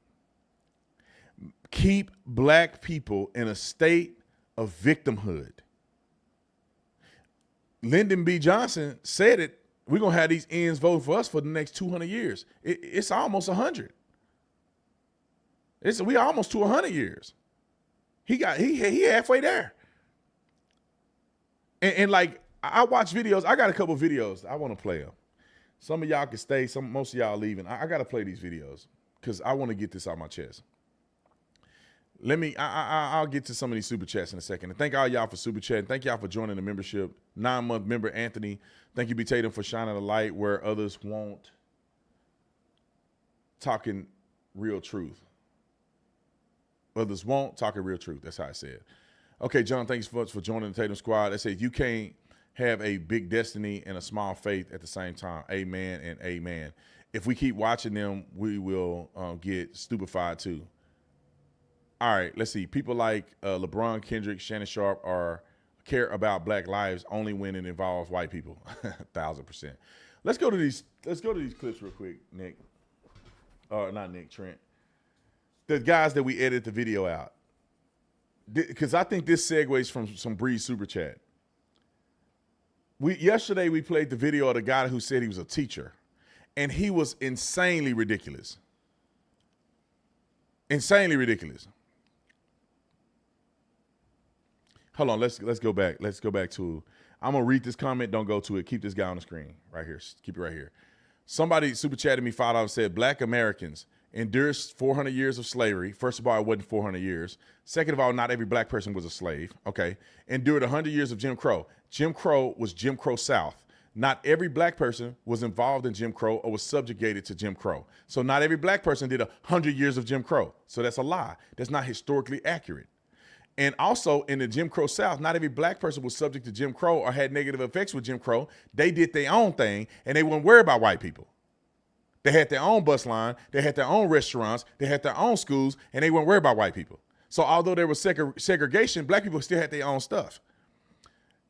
keep black people in a state of victimhood. Lyndon B. Johnson said it. We're going to have these ends vote for us for the next 200 years. It's almost 100. We almost to 100 years. He halfway there. And I watch videos. I got a couple videos. I want to play them. Some of y'all can stay. Most of y'all leaving. I got to play these videos because I want to get this out my chest. I'll get to some of these super chats in a second. And thank all y'all for super chatting. Thank y'all for joining the membership. 9-month member Anthony. Thank you, B. Tatum, for shining a light where others won't. Talking real truth. Others won't. Talking real truth. That's how I said. Okay, John, thanks so much for joining the Tatum Squad. They say you can't have a big destiny and a small faith at the same time. Amen and amen. If we keep watching them, we will get stupefied too. All right, let's see. People like LeBron, Kendrick, Shannon Sharp care about black lives only when it involves white people. 1,000%. Let's go to these clips real quick, Nick. Not Nick, Trent. The guys that we edit the video out. Because I think this segues from some Breeze Super Chat. Yesterday we played the video of the guy who said he was a teacher, and he was insanely ridiculous. Insanely ridiculous. Hold on, let's go back. Let's go back to, I'm gonna read this comment, don't go to it. Keep this guy on the screen right here. Keep it right here. Somebody super chatted me $5 and said, black Americans endured 400 years of slavery. First of all, it wasn't 400 years. Second of all, not every black person was a slave, okay? Endured 100 years of Jim Crow. Jim Crow was Jim Crow South. Not every black person was involved in Jim Crow or was subjugated to Jim Crow. So not every black person did 100 years of Jim Crow. So that's a lie. That's not historically accurate. And also in the Jim Crow South, not every black person was subject to Jim Crow or had negative effects with Jim Crow. They did their own thing and they weren't worried about white people. They had their own bus line, they had their own restaurants, they had their own schools, and they weren't worried about white people. So although there was segregation, black people still had their own stuff.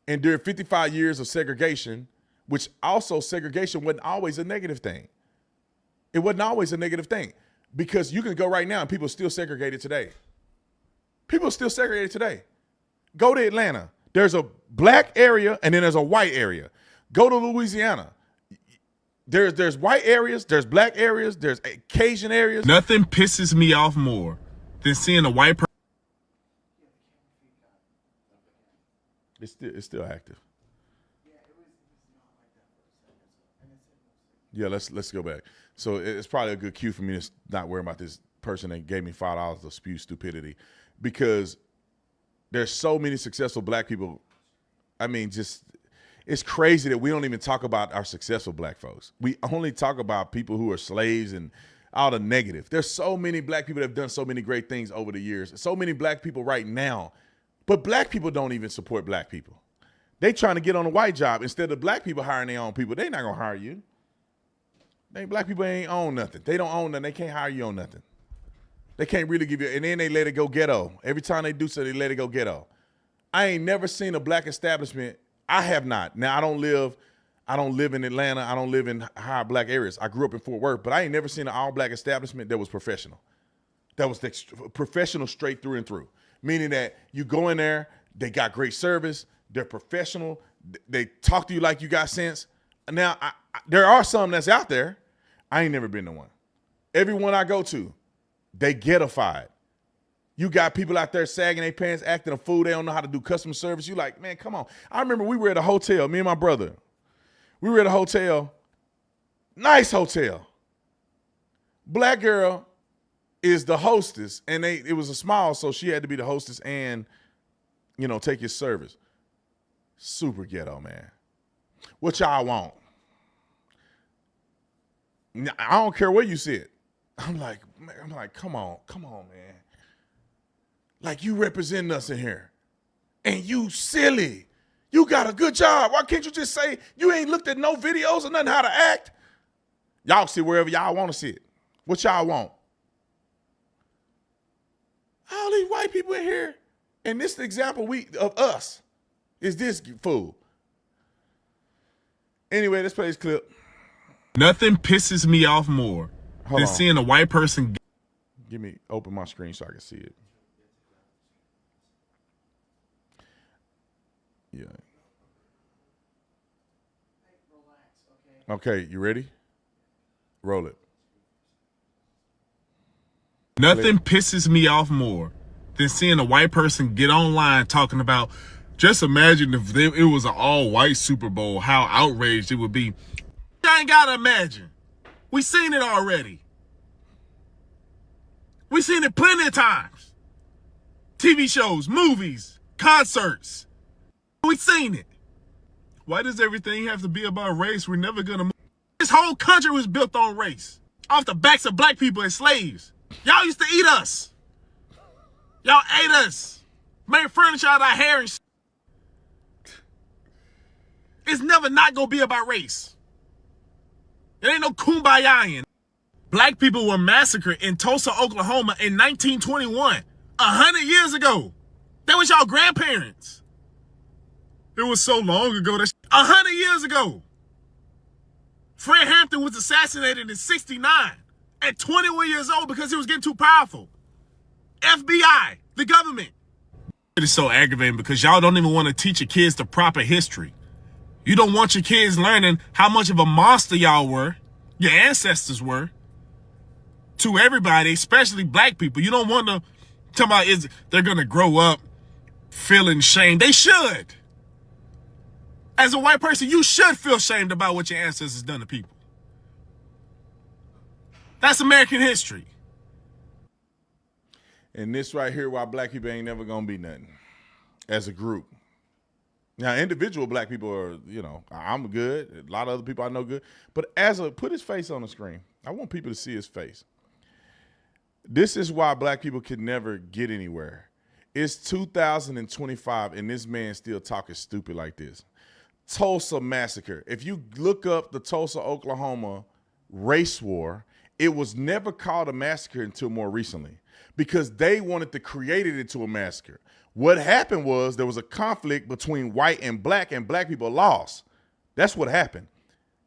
And during 55 years of segregation, which also segregation wasn't always a negative thing. It wasn't always a negative thing because you can go right now and people are still segregated today. People are still segregated today. Go to Atlanta. There's a black area and then there's a white area. Go to Louisiana. There's white areas, there's black areas, there's Cajun areas. Nothing pisses me off more than seeing a white person. It's still active. Yeah, let's go back. So it's probably a good cue for me to not worry about this person that gave me $5 to spew stupidity, because there's so many successful black people. I mean, just it's crazy that we don't even talk about our successful black folks. We only talk about people who are slaves and all the negative. There's so many black people that have done so many great things over the years. So many black people right now, but black people don't even support black people. They trying to get on a white job instead of black people hiring their own people. They not gonna hire you. Black people ain't own nothing. They don't own nothing. They can't hire you on nothing. They can't really give you, and then they let it go ghetto. Every time they do so, they let it go ghetto. I ain't never seen a black establishment. I have not. Now I don't live in Atlanta. I don't live in high black areas. I grew up in Fort Worth, but I ain't never seen an all black establishment that was professional. That was professional straight through and through. Meaning that you go in there, they got great service, they're professional, they talk to you like you got sense. Now, there are some that's out there. I ain't never been to one. Every one I go to, they ghettofied. You got people out there sagging their pants, acting a fool. They don't know how to do customer service. You like, man, come on. I remember we were at a hotel, me and my brother. We were at a hotel, nice hotel. Black girl is the hostess, and it was a small, so she had to be the hostess and, take your service. Super ghetto, man. What y'all want? I don't care where you sit. I'm like, come on, man. Like, you representing us in here. And you silly. You got a good job. Why can't you just say you ain't looked at no videos or nothing how to act? Y'all sit wherever y'all want to sit. What y'all want? All these white people in here. And this example of us is this fool. Anyway, let's play this clip. Nothing pisses me off more than seeing a white person. Open my screen so I can see it. Yeah. Okay, you ready? Roll it. Nothing pisses me off more than seeing a white person get online talking about, just imagine if it was an all-white Super Bowl, how outraged it would be. I ain't gotta imagine. We seen it already. We seen it plenty of times. TV shows, movies, concerts. We seen it. Why does everything have to be about race? We're never gonna move. This whole country was built on race. Off the backs of black people as slaves. Y'all used to eat us. Y'all ate us. Made furniture out of our hair and shit. It's never not gonna be about race. It ain't no kumbaya. Black people were massacred in Tulsa, Oklahoma in 1921. 100 years ago. That was y'all grandparents. It was so long ago. 100 years ago. Fred Hampton was assassinated in 69 at 21 years old because he was getting too powerful. FBI, the government. It is so aggravating because y'all don't even want to teach your kids the proper history. You don't want your kids learning how much of a monster y'all were, your ancestors were, to everybody, especially black people. You don't want to talk about they're going to grow up feeling shame. They should. As a white person, you should feel shamed about what your ancestors done to people. That's American history. And this right here, why black people ain't never going to be nothing as a group. Now, individual black people are, I'm good. A lot of other people I know good. But put his face on the screen. I want people to see his face. This is why black people can never get anywhere. It's 2025 and this man still talking stupid like this. Tulsa massacre. If you look up the Tulsa, Oklahoma race war, it was never called a massacre until more recently because they wanted to create it into a massacre. What happened was there was a conflict between white and black people lost. That's what happened.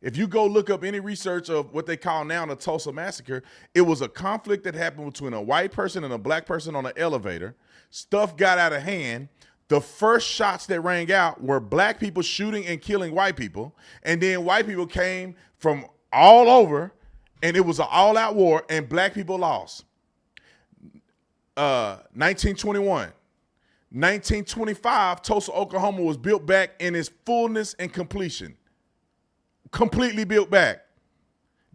If you go look up any research of what they call now the Tulsa massacre, it was a conflict that happened between a white person and a black person on an elevator. Stuff got out of hand. The first shots that rang out were black people shooting and killing white people. And then white people came from all over and it was an all-out war and black people lost. 1921. 1925, Tulsa, Oklahoma was built back in its fullness and completion. Completely built back.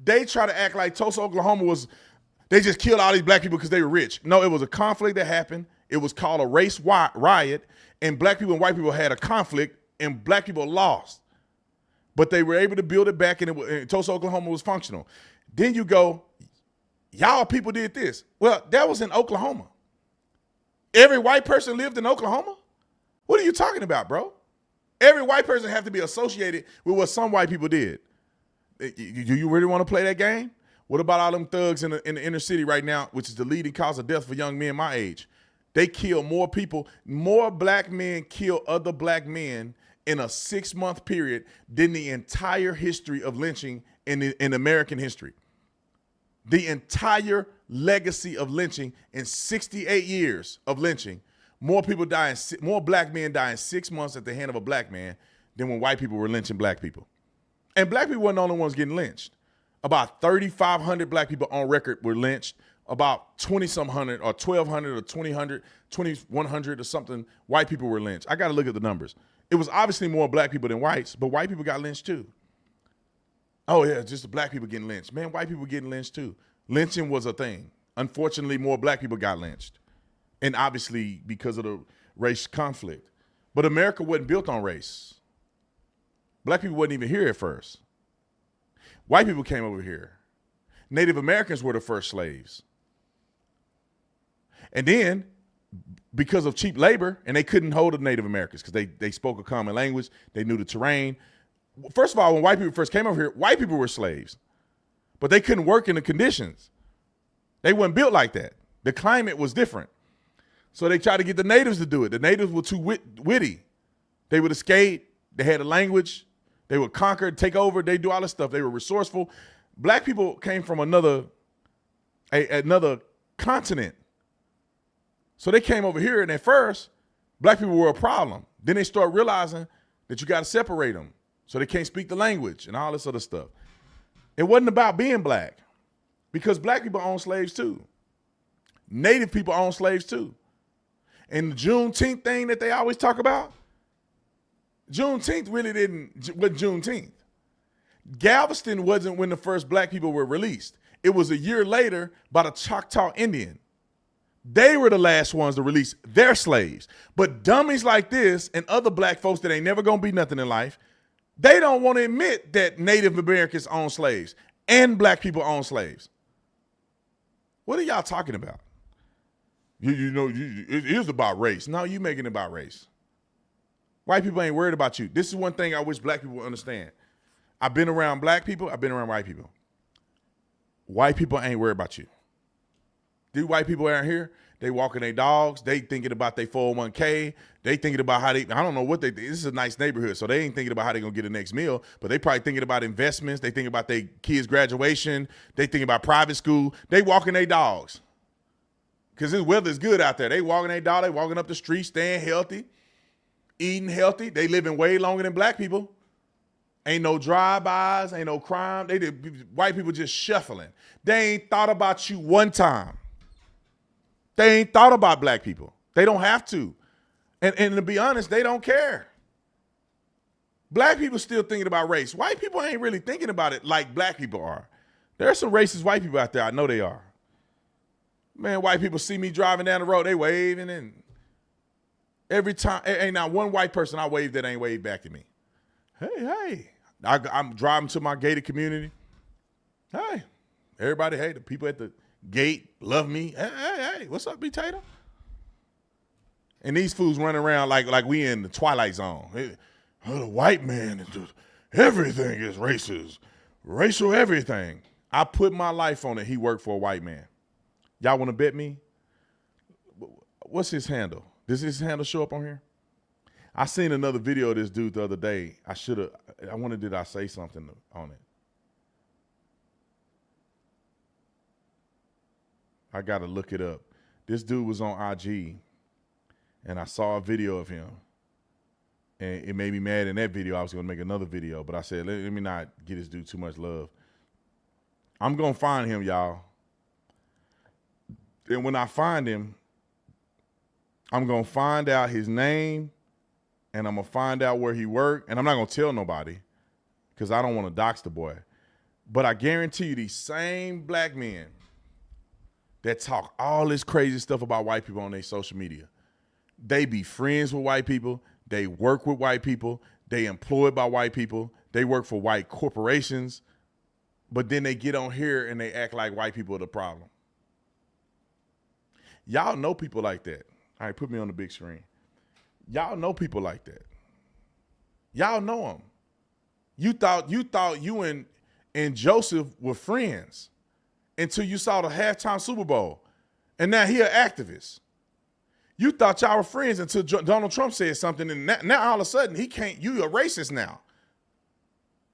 They try to act like Tulsa, Oklahoma they just killed all these black people because they were rich. No, it was a conflict that happened. It was called a race riot, and black people and white people had a conflict, and black people lost. But they were able to build it back, and Tulsa, Oklahoma was functional. Then you go, y'all people did this. Well, that was in Oklahoma. Every white person lived in Oklahoma? What are you talking about, bro? Every white person have to be associated with what some white people did. Do you really want to play that game? What about all them thugs in the inner city right now, which is the leading cause of death for young men my age? They kill more people. More black men kill other black men in a 6-month period than the entire history of lynching in American history. The entire legacy of lynching in 68 years of lynching, more black men die in 6 months at the hand of a black man than when white people were lynching black people. And black people weren't the only ones getting lynched. About 3,500 black people on record were lynched. About 20-some hundred or 1,200 or 2,100, 2,100 or something white people were lynched. I got to look at the numbers. It was obviously more black people than whites, but white people got lynched too. Oh, yeah, just the black people getting lynched. Man, white people getting lynched too. Lynching was a thing. Unfortunately, more black people got lynched. And obviously because of the race conflict. But America wasn't built on race. Black people wasn't even here at first. White people came over here. Native Americans were the first slaves. And then, because of cheap labor, and they couldn't hold the Native Americans because they spoke a common language, they knew the terrain. First of all, when white people first came over here, white people were slaves. But they couldn't work in the conditions. They weren't built like that. The climate was different. So they tried to get the natives to do it. The natives were too witty. They would escape. They had a language. They would conquer, take over. They do all this stuff. They were resourceful. Black people came from another continent. So they came over here, and at first, black people were a problem. Then they start realizing that you got to separate them. So they can't speak the language and all this other stuff. It wasn't about being black, because black people own slaves too. Native people own slaves too. And the Juneteenth thing that they always talk about, Juneteenth really wasn't Juneteenth. Galveston wasn't when the first black people were released. It was a year later by the Choctaw Indian. They were the last ones to release their slaves. But dummies like this and other black folks that ain't never gonna be nothing in life, they don't want to admit that Native Americans own slaves and black people own slaves. What are y'all talking about? It is about race. No, you making it about race. White people ain't worried about you. This is one thing I wish black people understand. I've been around black people. I've been around white people. White people ain't worried about you. These white people out here, they walking their dogs. They thinking about their 401k. They thinking about how I don't know what they think. This is a nice neighborhood, so they ain't thinking about how they going to get the next meal, but they probably thinking about investments. They thinking about their kids' graduation. They thinking about private school. They walking their dogs because this weather's good out there. They walking their dog. They walking up the street, staying healthy, eating healthy. They living way longer than black people. Ain't no drive-bys, ain't no crime. White people just shuffling. They ain't thought about you one time. They ain't thought about black people. They don't have to. And to be honest, they don't care. Black people still thinking about race. White people ain't really thinking about it like black people are. There are some racist white people out there. I know they are. Man, white people see me driving down the road, they waving, and every time, ain't not one white person I wave that ain't waved back to me. Hey. I'm driving to my gated community. Hey, everybody, hey, the people at the gate love me. Hey, what's up, B. Tatum? And these fools running around like we in the Twilight Zone. The white man, everything is racist. Racial everything. I put my life on it. He worked for a white man. Y'all want to bet me? What's his handle? Does his handle show up on here? I seen another video of this dude the other day. Did I say something on it? I got to look it up. This dude was on IG, and I saw a video of him, and it made me mad. In that video, I was going to make another video, but I said, let me not give this dude too much love. I'm going to find him, y'all. And when I find him, I'm going to find out his name, and I'm going to find out where he worked, and I'm not going to tell nobody because I don't want to dox the boy. But I guarantee you these same black men that talk all this crazy stuff about white people on their social media, they be friends with white people, they work with white people, they employed by white people, they work for white corporations, but then they get on here and they act like white people are the problem. Y'all know people like that. All right, put me on the big screen. Y'all know people like that. Y'all know them. You thought you and Joseph were friends until you saw the halftime Super Bowl. And now he an activist. You thought y'all were friends until Donald Trump said something, and now all of a sudden he can't. You a racist now.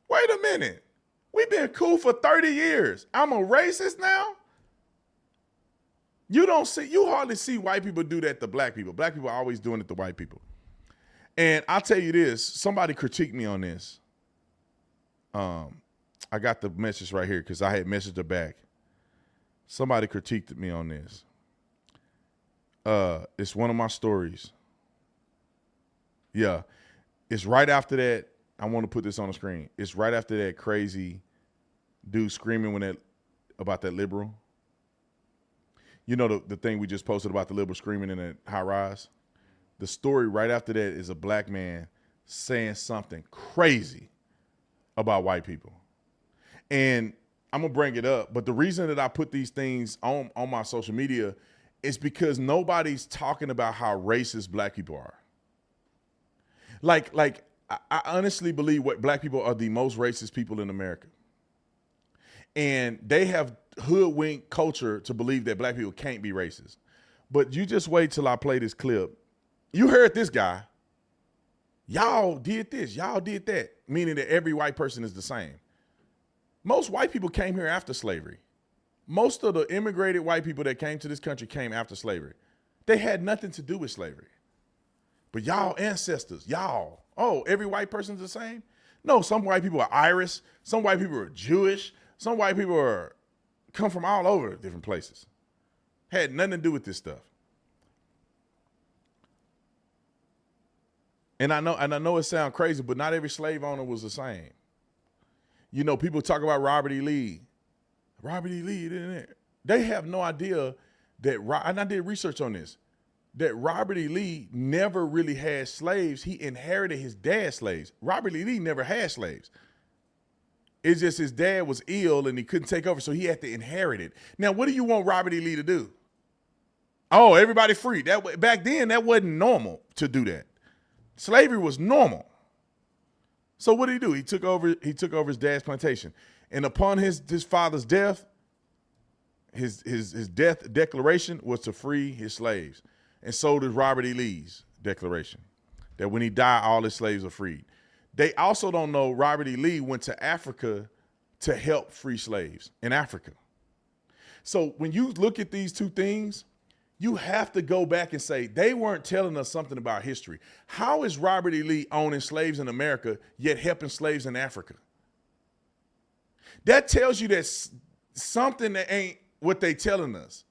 Wait a minute. We've been cool for 30 years. I'm a racist now? You hardly see white people do that to black people. Black people are always doing it to white people. And I'll tell you this, somebody critiqued me on this. I got the message right here because I had messaged her back. Somebody critiqued me on this. It's one of my stories. Yeah. It's right after that. I want to put this on the screen. It's right after that crazy dude screaming about that liberal. You know the thing we just posted about the liberal screaming in a high rise? The story right after that is a black man saying something crazy about white people. And I'm going to bring it up, but the reason that I put these things on my social media is because nobody's talking about how racist black people are. I honestly believe black people are the most racist people in America. And they have hoodwinked culture to believe that black people can't be racist. But you just wait till I play this clip. You heard this guy. Y'all did this, y'all did that, meaning that every white person is the same. Most white people came here after slavery. Most of the immigrated white people that came to this country came after slavery. They had nothing to do with slavery. But y'all ancestors, every white person's the same? No, some white people are Irish, some white people are Jewish, some white people come from all over different places. Had nothing to do with this stuff. And I know it sounds crazy, but not every slave owner was the same. You know, people talk about Robert E. Lee. Robert E. Lee, they have no idea that, and I did research on this, that Robert E. Lee never really had slaves. He inherited his dad's slaves. Robert E. Lee never had slaves. It's just his dad was ill and he couldn't take over, so he had to inherit it. Now, what do you want Robert E. Lee to do? Oh, everybody free. Back then, that wasn't normal to do that. Slavery was normal. So what did he do? He took over his dad's plantation. And upon his father's death, his death declaration was to free his slaves. And so did Robert E. Lee's declaration, that when he died, all his slaves are freed. They also don't know Robert E. Lee went to Africa to help free slaves in Africa. So when you look at these two things, you have to go back and say, they weren't telling us something about history. How is Robert E. Lee owning slaves in America, yet helping slaves in Africa? That tells you that something that ain't what they telling us.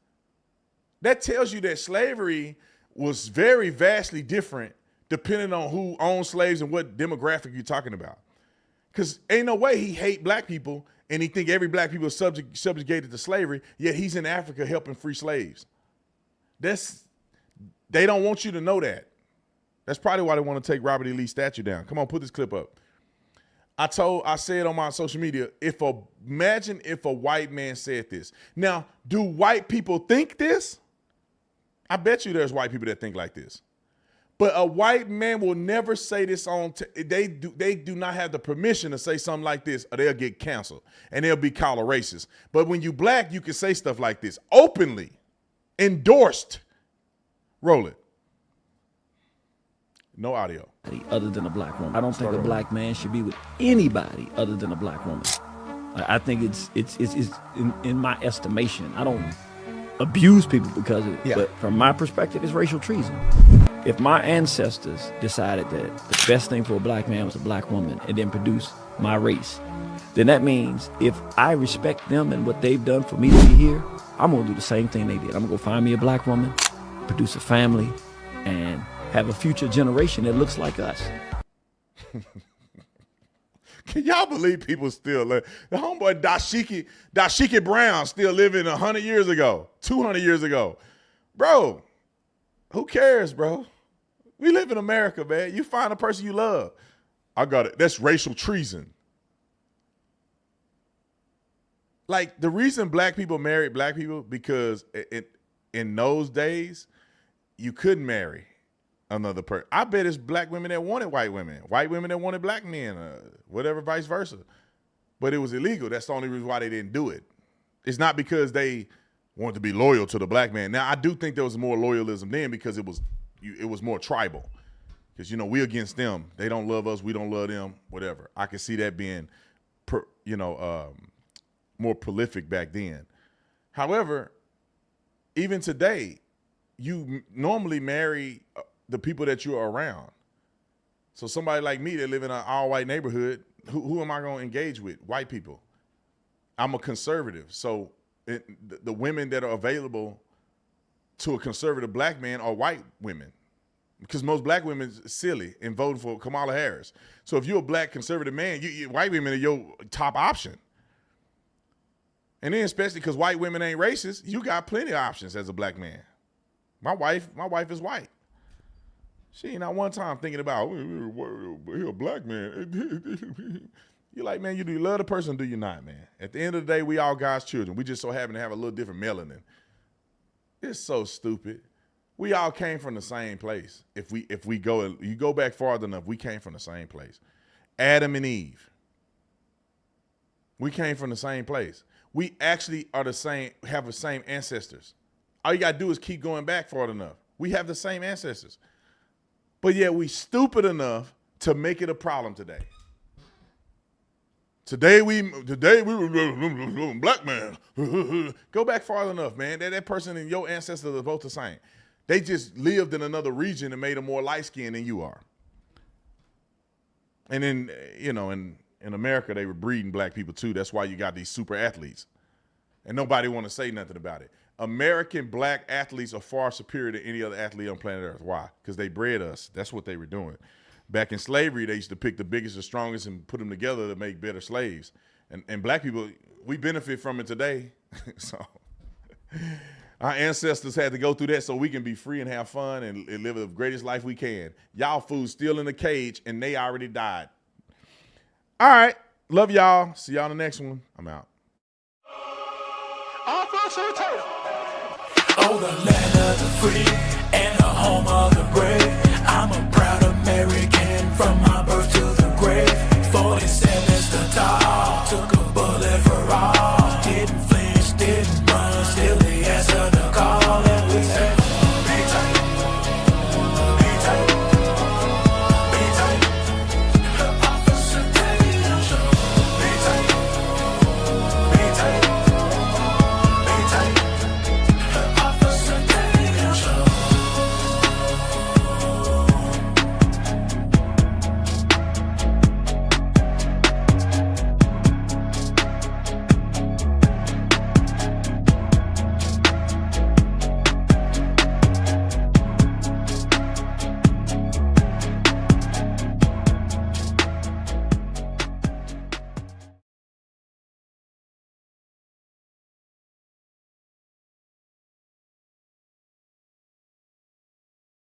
That tells you that slavery was very vastly different depending on who owns slaves and what demographic you're talking about. Because ain't no way he hate black people and he think every black people is subjugated to slavery, yet he's in Africa helping free slaves. They don't want you to know that. That's probably why they want to take Robert E. Lee's statue down. Come on, put this clip up. I said on my social media, imagine if a white man said this. Now, do white people think this? I bet you there's white people that think like this. But a white man will never say this they do not have the permission to say something like this, or they'll get canceled and they'll be called a racist. But when you black, you can say stuff like this openly, endorsed. Roll it. No audio. Other than a black woman. I don't think a black man should be with anybody other than a black woman. I think it's in my estimation. I don't abuse people because of it, but from my perspective, it's racial treason. If my ancestors decided that the best thing for a black man was a black woman and then produce my race, then that means if I respect them and what they've done for me to be here, I'm gonna do the same thing they did. I'm gonna go find me a black woman, produce a family, and have a future generation that looks like us. Can y'all believe people still live? The homeboy Dashiki Brown still living 100 years ago, 200 years ago. Bro, who cares, bro? We live in America, man. You find a person you love. I got it. That's racial treason. Like, the reason black people married black people, because in those days, you couldn't marry another person. I bet it's black women that wanted white women that wanted black men, whatever, vice versa. But it was illegal. That's the only reason why they didn't do it. It's not because they wanted to be loyal to the black man. Now, I do think there was more loyalism then because it was more tribal. Because, you know, we against them. They don't love us. We don't love them, whatever. I can see that being, more prolific back then. However, even today, you normally marry the people that you're around. So somebody like me that live in an all-white neighborhood, who am I going to engage with? White people. I'm a conservative. So the women that are available to a conservative black man are white women. Because most black women are silly and voting for Kamala Harris. So if you're a black conservative man, white women are your top option. And then especially because white women ain't racist, you got plenty of options as a black man. My wife is white. She ain't not one time thinking about, you're a black man. You're like, man, you do you love the person or do you not, man? At the end of the day, we all God's children. We just so happen to have a little different melanin. It's so stupid. We all came from the same place. If you go back farther enough, we came from the same place. Adam and Eve. We came from the same place. We actually are the same, have the same ancestors. All you gotta do is keep going back far enough. We have the same ancestors. But yet we stupid enough to make it a problem today. Today we black man. Go back far enough, man. That person and your ancestors are both the same. They just lived in another region and made them more light-skinned than you are. And then, in America, they were breeding black people too. That's why you got these super athletes. And nobody want to say nothing about it. American black athletes are far superior to any other athlete on planet Earth. Why? Because they bred us. That's what they were doing. Back in slavery, they used to pick the biggest, the strongest, and put them together to make better slaves. And black people, we benefit from it today. So our ancestors had to go through that so we can be free and have fun and live the greatest life we can. Y'all fools still in the cage, and they already died. All right. Love y'all. See y'all in the next one. I'm out. Oh, the land of the free and the home of